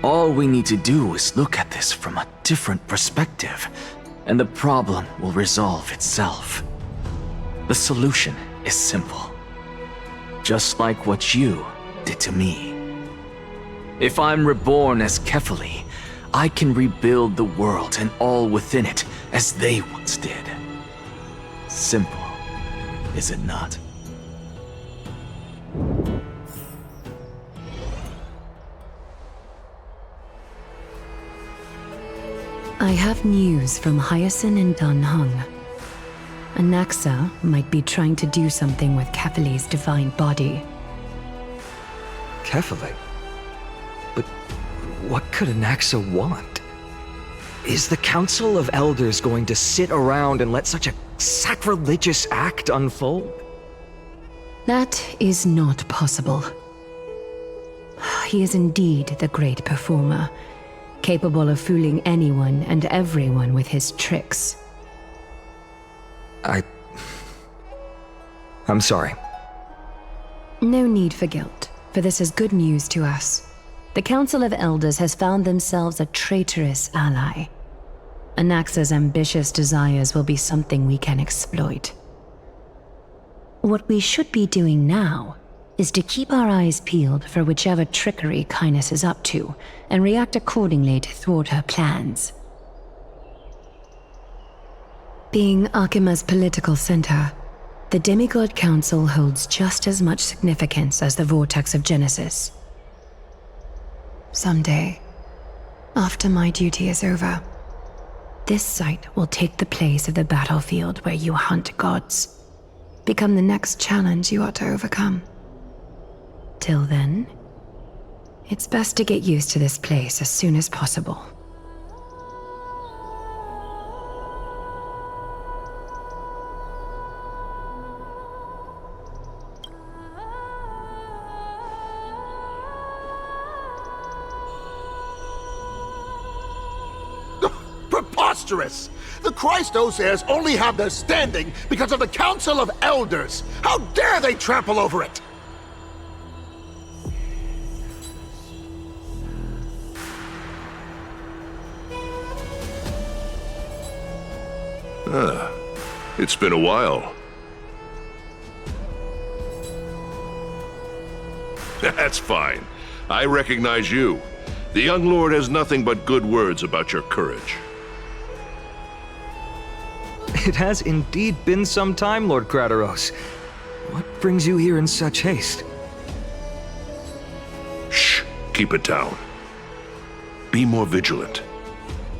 all we need to do is look at this from a different perspective, and the problem will resolve itself. The solution is simple. Just like what you did to me. If I'm reborn as Kefali, I can rebuild the world and all within it as they once did. Simple, is it not? I have news from Hyacinth and Dan Heng. Anaxa might be trying to do something with Kefali's divine body. Kefali? But what could Anaxa want? Is the Council of Elders going to sit around and let such a sacrilegious act unfold? That is not possible. He is indeed the great performer, capable of fooling anyone and everyone with his tricks. I'm sorry. No need for guilt, for this is good news to us. The Council of Elders has found themselves a traitorous ally. Anaxa's ambitious desires will be something we can exploit. What we should be doing now is to keep our eyes peeled for whichever trickery Kindness is up to, and react accordingly to thwart her plans. Being Akima's political center, the Demigod Council holds just as much significance as the Vortex of Genesis. Someday, after my duty is over, this site will take the place of the battlefield where you hunt gods, become the next challenge you ought to overcome. Till then, it's best to get used to this place as soon as possible. Preposterous! The Christos heirs only have their standing because of the Council of Elders! How dare they trample over it! It's been a while. That's fine. I recognize you. The young lord has nothing but good words about your courage. It has indeed been some time, Lord Krateros. What brings you here in such haste? Shh! Keep it down. Be more vigilant.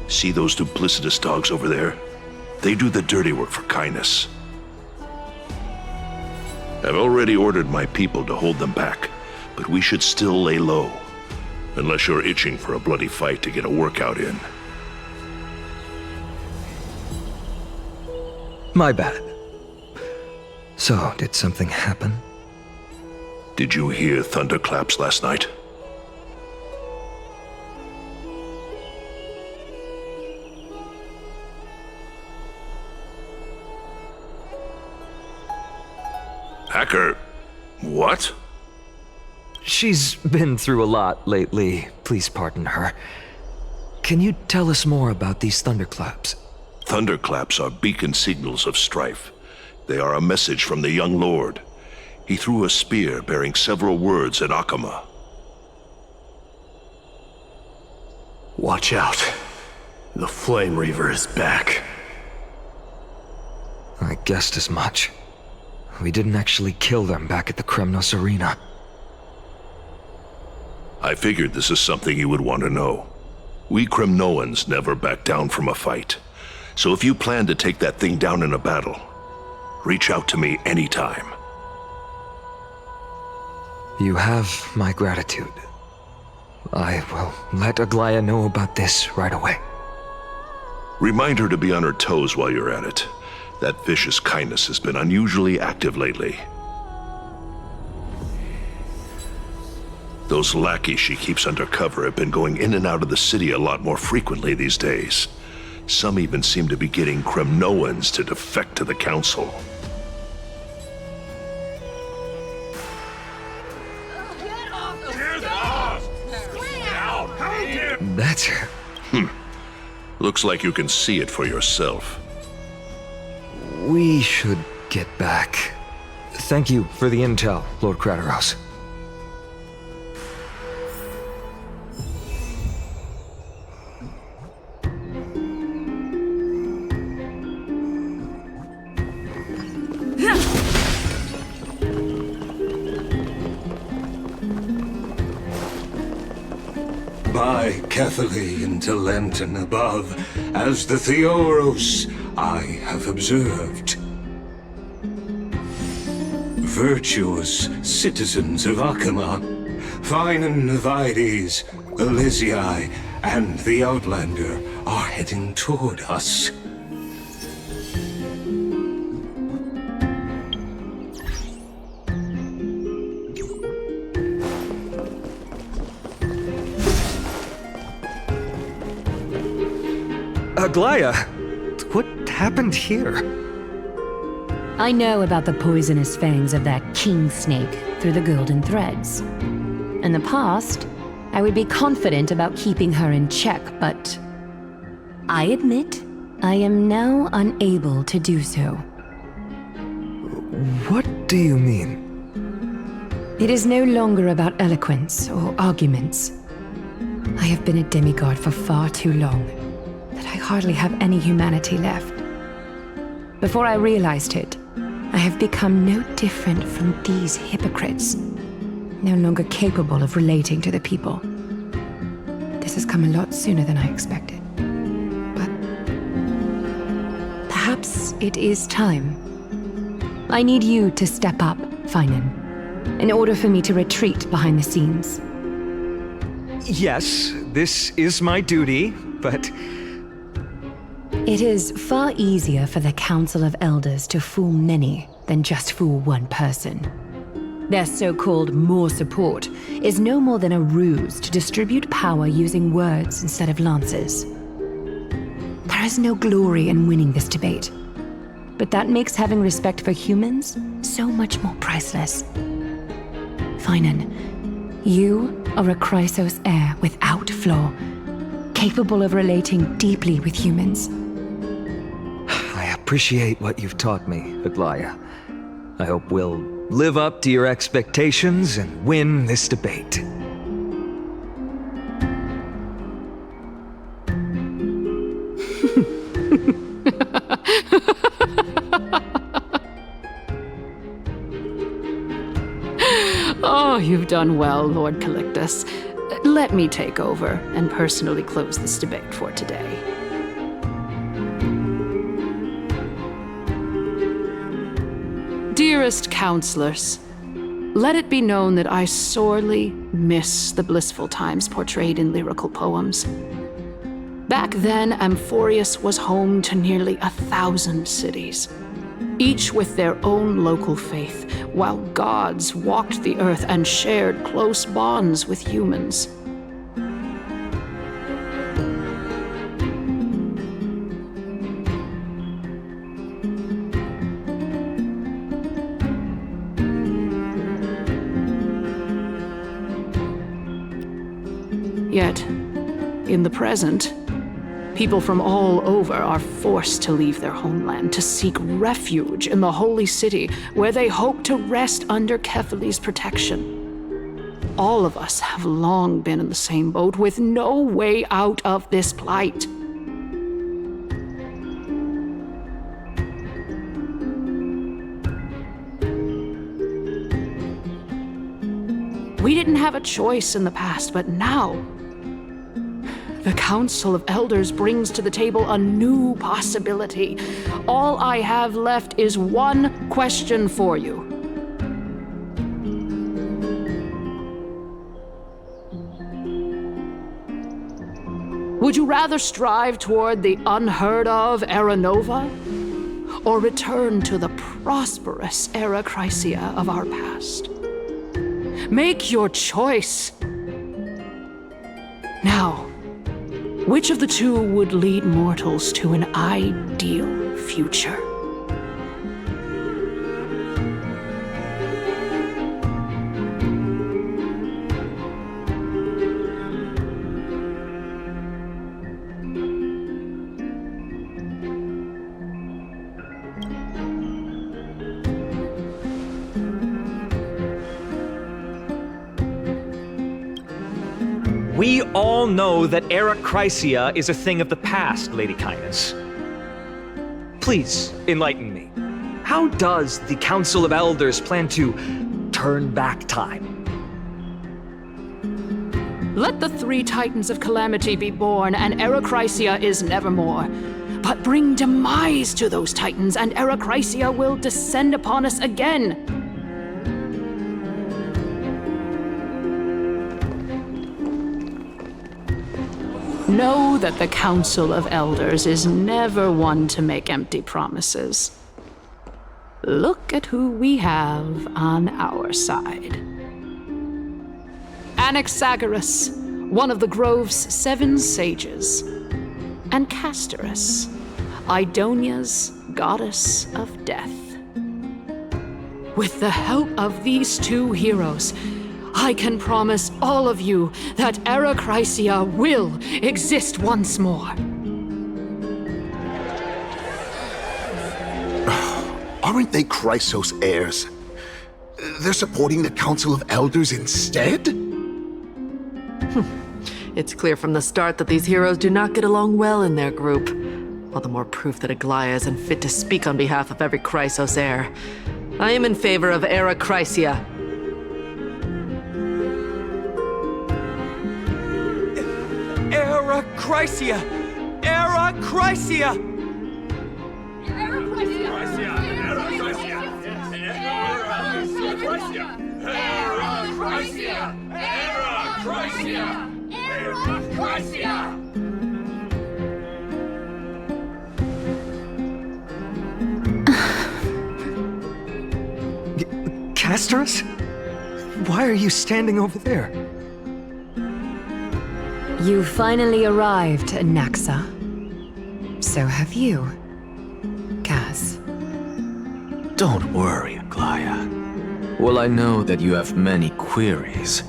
See those duplicitous dogs over there? They do the dirty work for Kindness. I've already ordered my people to hold them back, but we should still lay low. Unless you're itching for a bloody fight to get a workout in. My bad. So, did something happen? Did you hear thunderclaps last night? Hacker, what? She's been through a lot lately. Please pardon her. Can you tell us more about these thunderclaps? Thunderclaps are beacon signals of strife. They are a message from the young lord. He threw a spear bearing several words at Akama. Watch out. The Flame Reaver is back. I guessed as much. We didn't actually kill them back at the Kremnos Arena. I figured this is something you would want to know. We Kremnoans never back down from a fight. So if you plan to take that thing down in a battle, reach out to me anytime. You have my gratitude. I will let Aglaya know about this right away. Remind her to be on her toes while you're at it. That vicious Kindness has been unusually active lately. Those lackeys she keeps under cover have been going in and out of the city a lot more frequently these days. Some even seem to be getting Kremnoans to defect to the Council. That's her. Looks like you can see it for yourself. We should get back. Thank you for the intel, Lord Krateros. By by carefully into Lenten above, as the Theoros I have observed. Virtuous citizens of Akama, fine Navides, Elysiae, and the Outlander are heading toward us. Aglaya, what happened here? I know about the poisonous fangs of that king snake through the golden threads. In the past, I would be confident about keeping her in check, but I admit I am now unable to do so. What do you mean? It is no longer about eloquence or arguments. I have been a demigod for far too long that I hardly have any humanity left. Before I realized it, I have become no different from these hypocrites, no longer capable of relating to the people. This has come a lot sooner than I expected. But perhaps it is time. I need you to step up, Finan, in order for me to retreat behind the scenes. Yes, this is my duty, but... It is far easier for the Council of Elders to fool many than just fool one person. Their so-called more support is no more than a ruse to distribute power using words instead of lances. There is no glory in winning this debate, but that makes having respect for humans so much more priceless. Finan, you are a Chrysos heir without flaw, capable of relating deeply with humans. I appreciate what you've taught me, Aglaya. I hope we'll live up to your expectations and win this debate. Oh, you've done well, Lord Calictus. Let me take over and personally close this debate for today. Dearest counselors, let it be known that I sorely miss the blissful times portrayed in lyrical poems. Back then, Amphorius was home to nearly 1,000 cities, each with their own local faith, while gods walked the earth and shared close bonds with humans. Yet, in the present, people from all over are forced to leave their homeland to seek refuge in the holy city, where they hope to rest under Kefali's protection. All of us have long been in the same boat, with no way out of this plight. We didn't have a choice in the past, but now, the Council of Elders brings to the table a new possibility. All I have left is one question for you. Would you rather strive toward the unheard of Era Nova, or return to the prosperous Era Chrysia of our past? Make your choice. Now, which of the two would lead mortals to an ideal future? We all know that Era Chrysia is a thing of the past, Lady Kindness. Please, enlighten me. How does the Council of Elders plan to turn back time? Let the three Titans of Calamity be born, and Erechrysia is nevermore. But bring demise to those Titans, and Erechrysia will descend upon us again. Know that the Council of Elders is never one to make empty promises. Look at who we have on our side. Anaxagoras, one of the Grove's 7 sages, and Castorus, Idonia's goddess of death. With the help of these 2 heroes, I can promise all of you that Erechrysia will exist once more. Aren't they Chrysos heirs? They're supporting the Council of Elders instead? It's clear from the start that these heroes do not get along well in their group. All the more proof that Aglaia is unfit to speak on behalf of every Chrysos heir. I am in favor of Erechrysia. Erechrysia! Erechrysia! Castorus? Why are you standing over there? You finally arrived, Naxa. So have you, Kaz. Don't worry, Aglaia. Well, I know that you have many queries.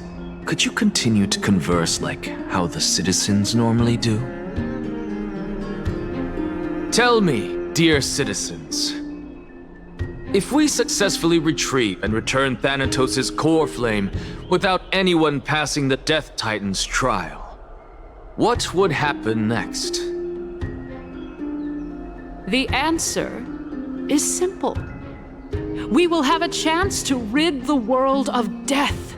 Could you continue to converse like how the citizens normally do? Tell me, dear citizens, if we successfully retrieve and return Thanatos' core flame without anyone passing the Death Titan's trial, what would happen next? The answer is simple. We will have a chance to rid the world of death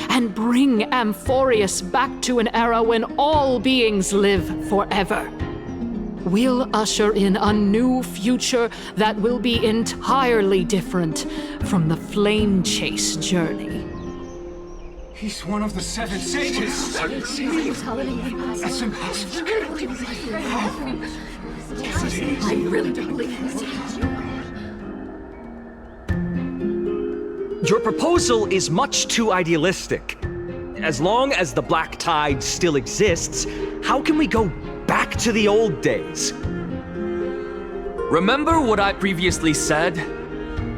and bring Amphorius back to an era when all beings live forever. We'll usher in a new future that will be entirely different from the Flame Chase journey. He's one of the 7 sages. 7 sages? That's impossible. I really don't believe this. Your proposal is much too idealistic. As long as the Black Tide still exists, how can we go back to the old days? Remember what I previously said?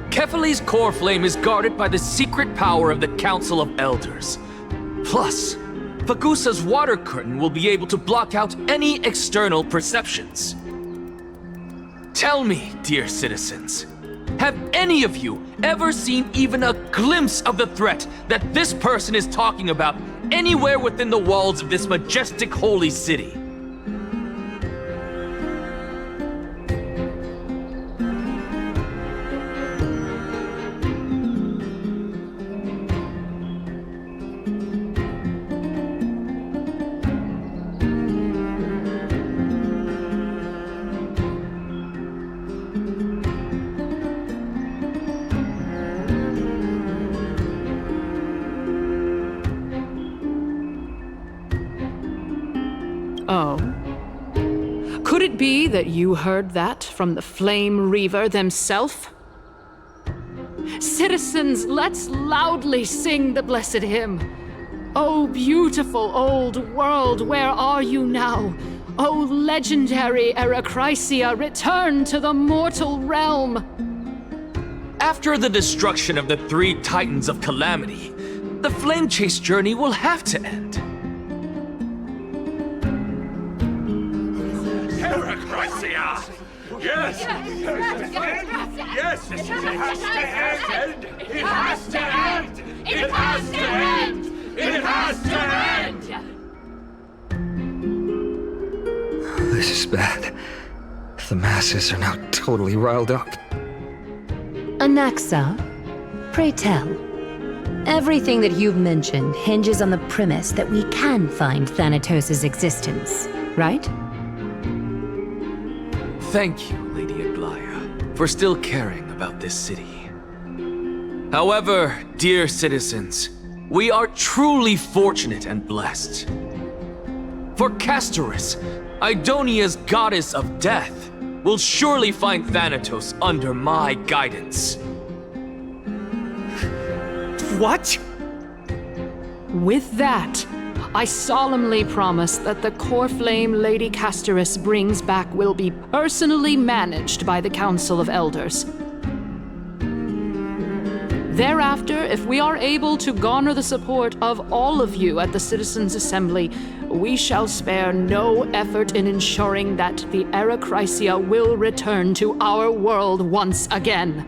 Kephale's core flame is guarded by the secret power of the Council of Elders. Plus, Fagusa's water curtain will be able to block out any external perceptions. Tell me, dear citizens, have any of you ever seen even a glimpse of the threat that this person is talking about anywhere within the walls of this majestic holy city? Oh. Could it be that you heard that from the Flame Reaver themselves? Citizens, let's loudly sing the blessed hymn. Oh, beautiful old world, where are you now? Oh, legendary Erechrysia, return to the mortal realm. After the destruction of the 3 Titans of Calamity, the Flame Chase journey will have to end. Erechrysia! Yes! Yes! It has to end! It has to end! It has to end! It has to end! This is bad. The masses are now totally riled up. Anaxa, pray tell, Everything that you've mentioned hinges on the premise that we can find Thanatos' existence, right? Thank you, Lady Aglaya, for still caring about this city. However, dear citizens, we are truly fortunate and blessed. For Castorus, Idonia's goddess of death, will surely find Thanatos under my guidance. What? With that, I solemnly promise that the core flame Lady Castorus brings back will be personally managed by the Council of Elders. Thereafter, if we are able to garner the support of all of you at the Citizens' Assembly, we shall spare no effort in ensuring that the Arachrysia will return to our world once again.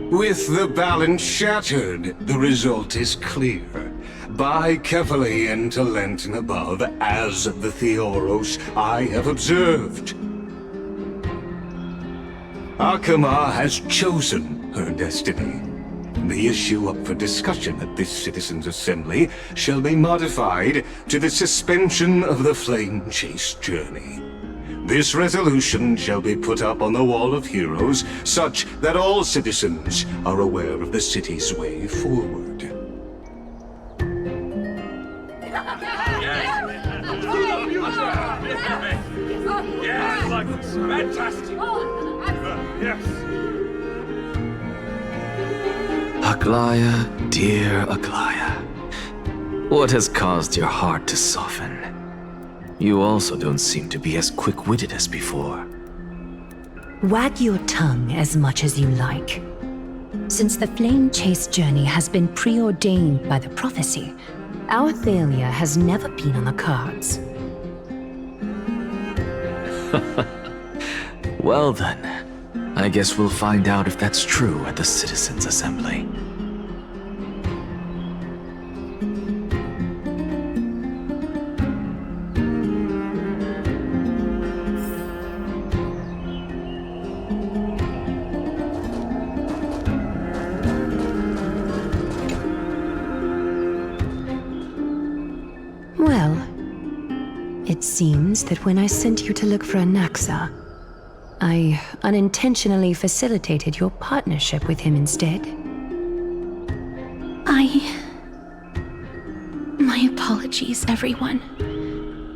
With the balance shattered, the result is clear. Buy carefully into Lent and above, as the Theoros I have observed. Akama has chosen her destiny. The issue up for discussion at this Citizens' Assembly shall be modified to the suspension of the Flame Chase journey. This resolution shall be put up on the Wall of Heroes, such that all citizens are aware of the city's way forward. Yes, fantastic. Yes. Aglaya, dear Aglaya, what has caused your heart to soften? You also don't seem to be as quick-witted as before. Wag your tongue as much as you like. Since the Flame Chase journey has been preordained by the prophecy, our failure has never been on the cards. Well then, I guess we'll find out if that's true at the Citizens' Assembly. Well, it seems that when I sent you to look for Anaxa, I unintentionally facilitated your partnership with him instead. My apologies, everyone.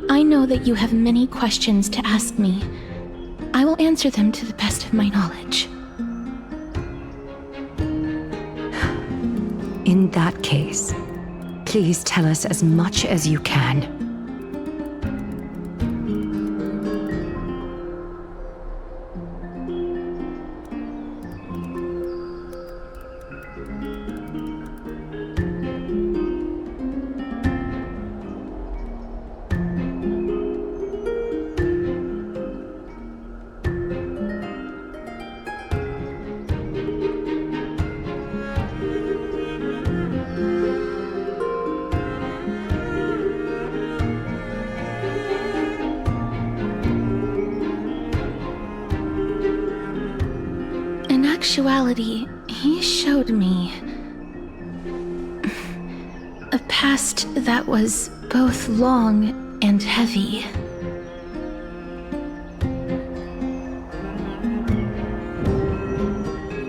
I know that you have many questions to ask me. I will answer them to the best of my knowledge. In that case, please tell us as much as you can. In actuality, he showed me a past that was both long and heavy.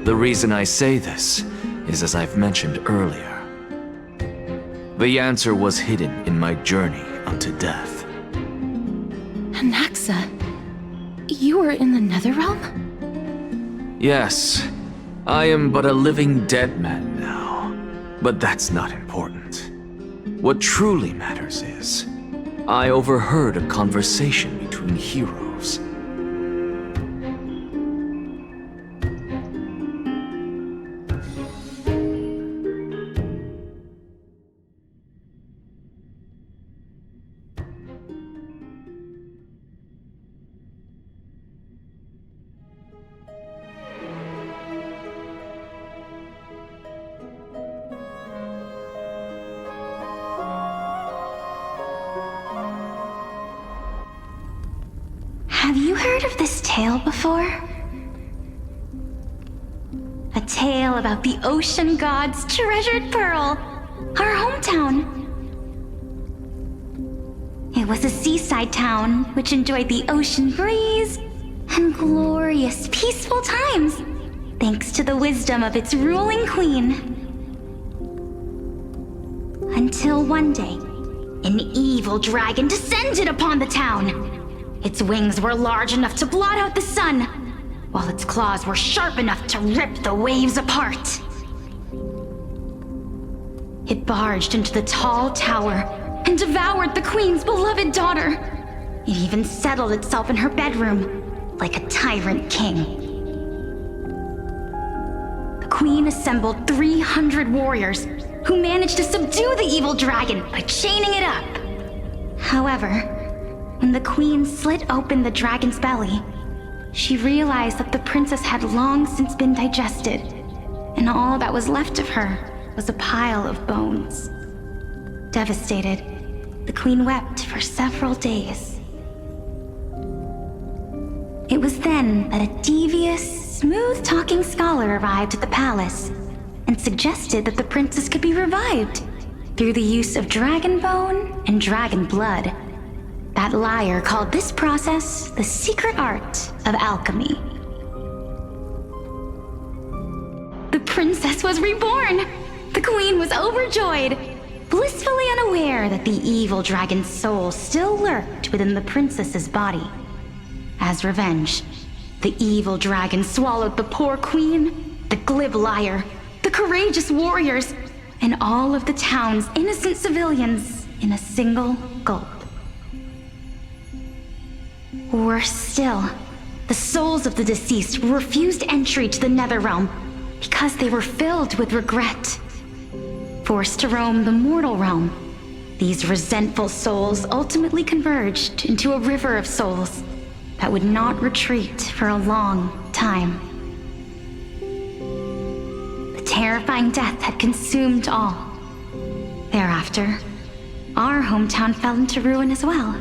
The reason I say this is as I've mentioned earlier. The answer was hidden in my journey unto death. Anaxa, you were in the Netherrealm? Yes, I am but a living dead man now, but that's not important. What truly matters is, I overheard a conversation between heroes. heard of this tale before? A tale about the ocean god's treasured pearl, our hometown. It was a seaside town which enjoyed the ocean breeze and glorious, peaceful times, thanks to the wisdom of its ruling queen. Until one day, an evil dragon descended upon the town. Its wings were large enough to blot out the sun, while its claws were sharp enough to rip the waves apart. It barged into the tall tower and devoured the queen's beloved daughter. It even settled itself in her bedroom like a tyrant king. The queen assembled 300 warriors who managed to subdue the evil dragon by chaining it up. However, when the queen slit open the dragon's belly, she realized that the princess had long since been digested, and all that was left of her was a pile of bones. Devastated, the queen wept for several days. It was then that a devious, smooth-talking scholar arrived at the palace and suggested that the princess could be revived through the use of dragon bone and dragon blood. That liar called this process the secret art of alchemy. The princess was reborn! The queen was overjoyed, blissfully unaware that the evil dragon's soul still lurked within the princess's body. As revenge, the evil dragon swallowed the poor queen, the glib liar, the courageous warriors, and all of the town's innocent civilians in a single gulp. Worse still, the souls of the deceased refused entry to the Netherrealm because they were filled with regret. Forced to roam the mortal realm, these resentful souls ultimately converged into a river of souls that would not retreat for a long time. The terrifying death had consumed all. Thereafter, our hometown fell into ruin as well.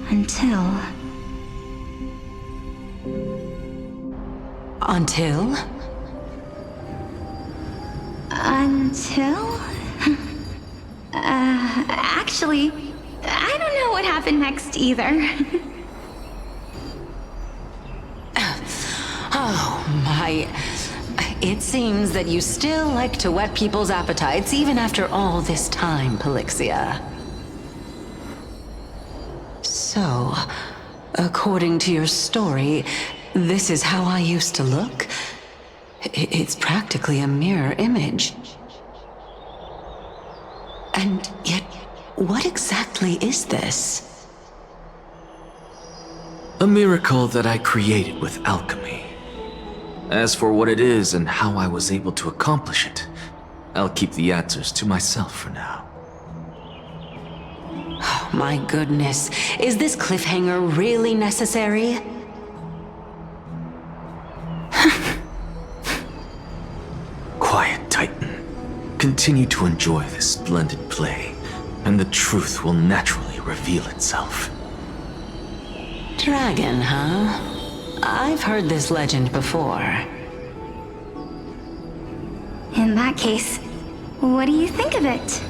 Until... Until? Actually, I don't know what happened next either. Oh, my... It seems that you still like to whet people's appetites even after all this time, Pelixia. So, according to your story, this is how I used to look? It's practically a mirror image. And yet, what exactly is this? A miracle that I created with alchemy. As for what it is and how I was able to accomplish it, I'll keep the answers to myself for now. Oh, my goodness. Is this cliffhanger really necessary? Quiet, Titan. Continue to enjoy this splendid play, and the truth will naturally reveal itself. Dragon, huh? I've heard this legend before. In that case, what do you think of it?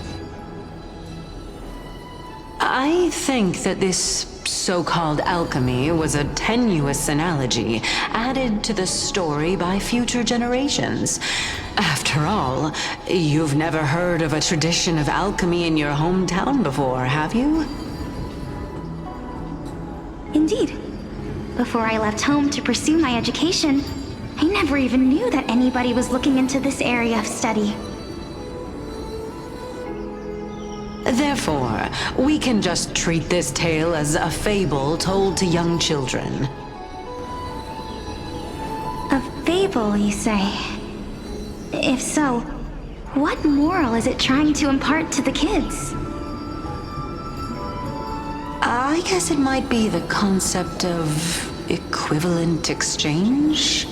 I think that this so-called alchemy was a tenuous analogy added to the story by future generations. After all, you've never heard of a tradition of alchemy in your hometown before, have you? Indeed. Before I left home to pursue my education, I never even knew that anybody was looking into this area of study. Therefore, we can just treat this tale as a fable told to young children. A fable, you say? If so, what moral is it trying to impart to the kids? I guess it might be the concept of equivalent exchange?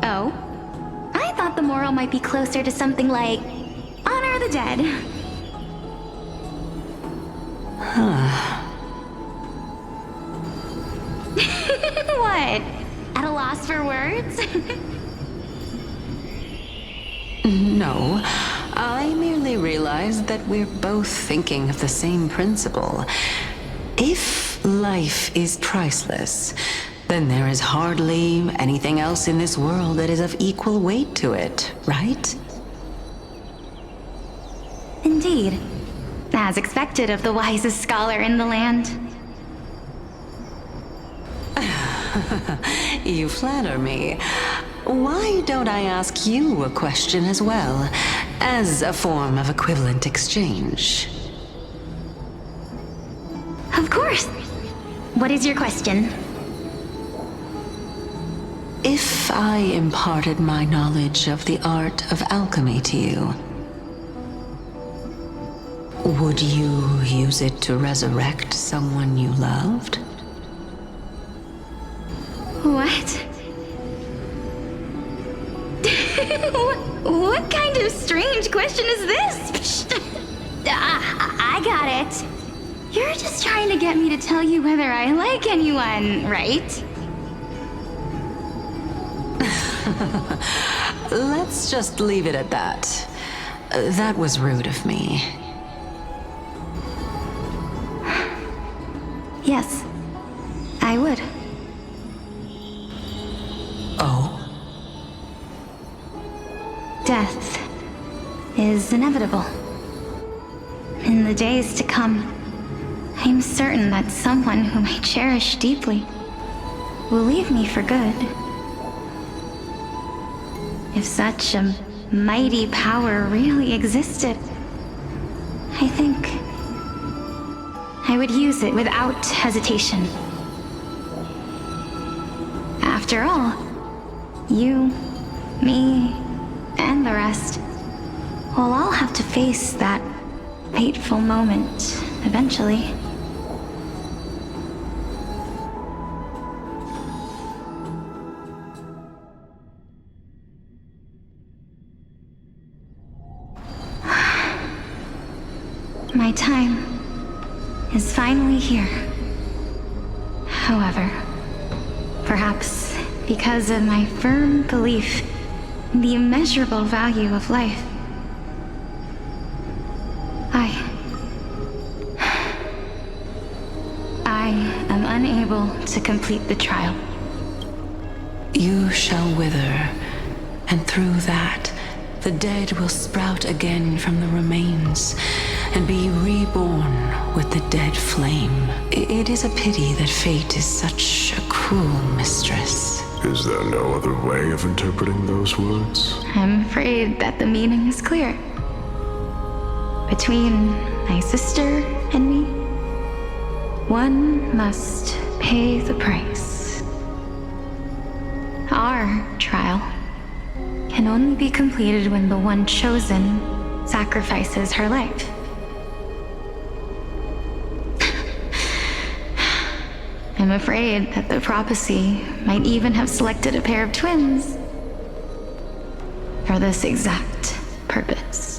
Oh? I thought the moral might be closer to something like honor the dead. Huh. What? At a loss for words? No, I merely realized that we're both thinking of the same principle. If life is priceless, then there is hardly anything else in this world that is of equal weight to it, right? Indeed. As expected of the wisest scholar in the land. You flatter me. Why don't I ask you a question as well, as a form of equivalent exchange? Of course. What is your question? If I imparted my knowledge of the art of alchemy to you, would you use it to resurrect someone you loved? What? What kind of strange question is this? I got it. You're just trying to get me to tell you whether I like anyone, right? Let's just leave it at that. That was rude of me. Yes, I would. Oh? Death is inevitable. In the days to come, I'm certain that someone whom I cherish deeply will leave me for good. If such a mighty power really existed, I think I would use it without hesitation. After all, you, me, and the rest will all have to face that fateful moment eventually. My time is finally here. However, perhaps because of my firm belief in the immeasurable value of life, I am unable to complete the trial. You shall wither, and through that, the dead will sprout again from the remains and be reborn with the dead flame. It is a pity that fate is such a cruel mistress. Is there no other way of interpreting those words? I'm afraid that the meaning is clear. Between my sister and me, one must pay the price. Our trial can only be completed when the one chosen sacrifices her life. I'm afraid that the prophecy might even have selected a pair of twins for this exact purpose.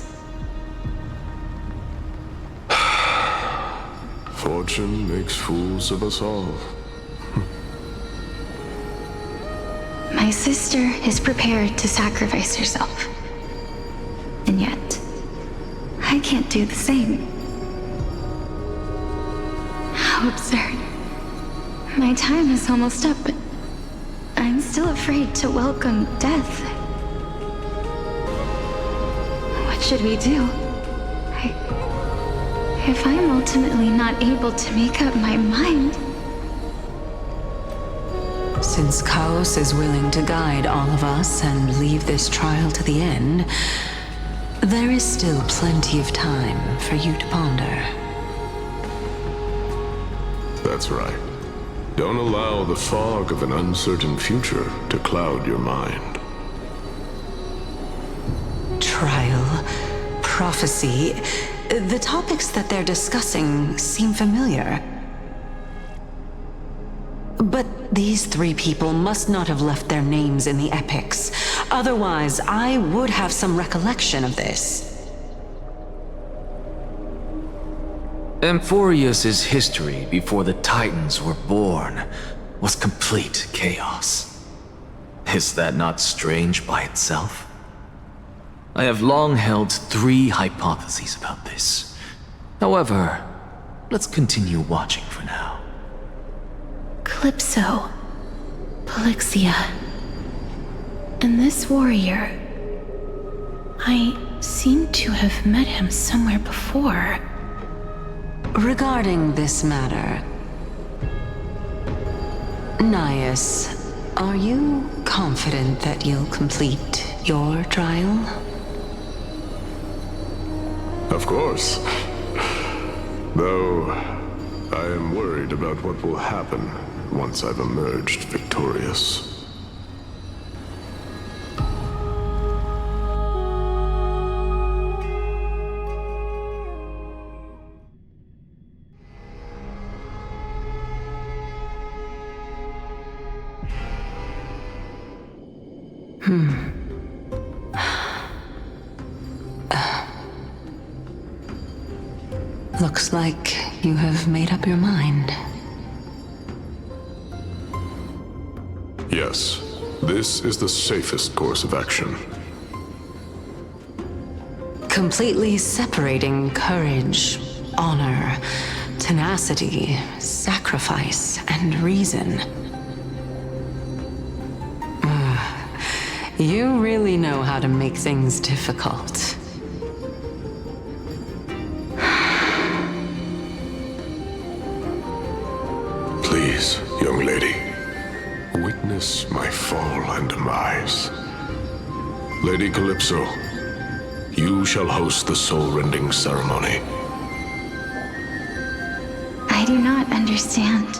Fortune makes fools of us all. My sister is prepared to sacrifice herself. And yet, I can't do the same. How absurd. My time is almost up, but I'm still afraid to welcome death. What should we do? If I'm ultimately not able to make up my mind... Since Chaos is willing to guide all of us and leave this trial to the end, there is still plenty of time for you to ponder. That's right. Don't allow the fog of an uncertain future to cloud your mind. Trial, prophecy, the topics that they're discussing seem familiar. But these three people must not have left their names in the epics. Otherwise, I would have some recollection of this. Amphorius is history before the Titans were born. was complete chaos. Is that not strange by itself? I have long held 3 hypotheses about this. However, let's continue watching for now. Calypso, Polixia, and this warrior. I seem to have met him somewhere before. Regarding this matter, Nias, are you confident that you'll complete your trial? Of course. Though, I am worried about what will happen once I've emerged victorious. Looks like you have made up your mind. Yes, this is the safest course of action. Completely separating courage, honor, tenacity, sacrifice, and reason. You really know how to make things difficult. Please, young lady, witness my fall and demise. Lady Calypso, you shall host the soul-rending ceremony. I do not understand.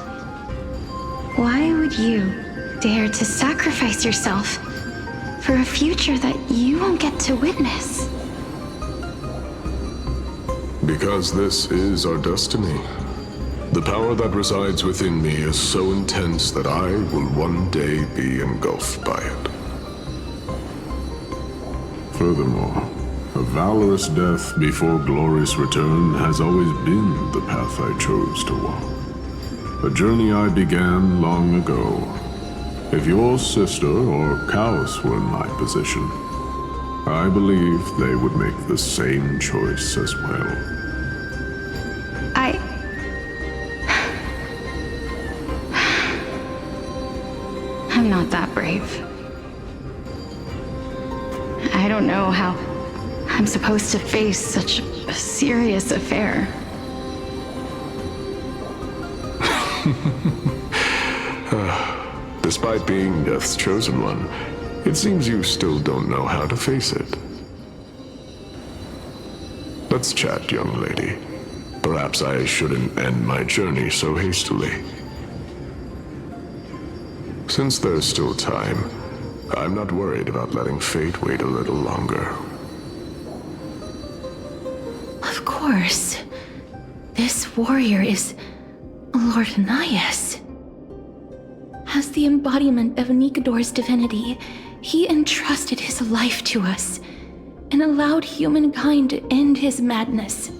Why would you dare to sacrifice yourself for a future that you won't get to witness? Because this is our destiny. The power that resides within me is so intense that I will one day be engulfed by it. Furthermore, a valorous death before glorious return has always been the path I chose to walk. A journey I began long ago. If your sister or Kaos were in my position, I believe they would make the same choice as well. I'm not that brave. I don't know how I'm supposed to face such a serious affair. Despite being Death's chosen one, it seems you still don't know how to face it. Let's chat, young lady. Perhaps I shouldn't end my journey so hastily. Since there's still time, I'm not worried about letting fate wait a little longer. Of course. This warrior is Lord Nias. As the embodiment of Nikador's divinity, he entrusted his life to us and allowed humankind to end his madness.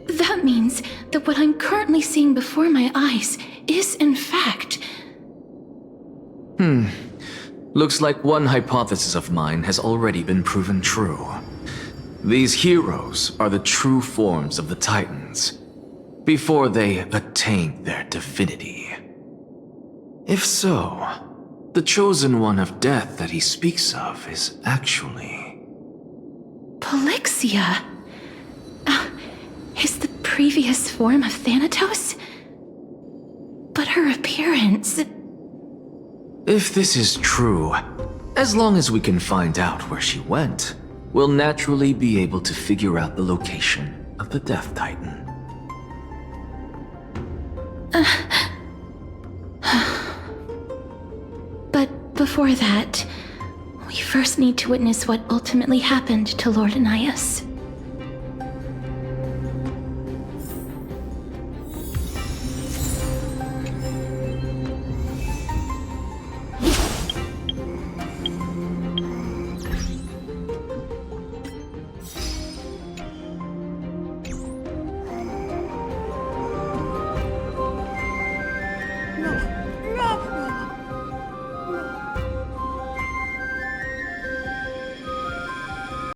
That means that what I'm currently seeing before my eyes is, in fact... Looks like one hypothesis of mine has already been proven true. These heroes are the true forms of the Titans, before they attain their divinity. If so, the chosen one of death that he speaks of is actually... Polixia? Is the previous form of Thanatos? But her appearance... If this is true, as long as we can find out where she went, we'll naturally be able to figure out the location of the Death Titan. But before that, we first need to witness what ultimately happened to Lord Nias.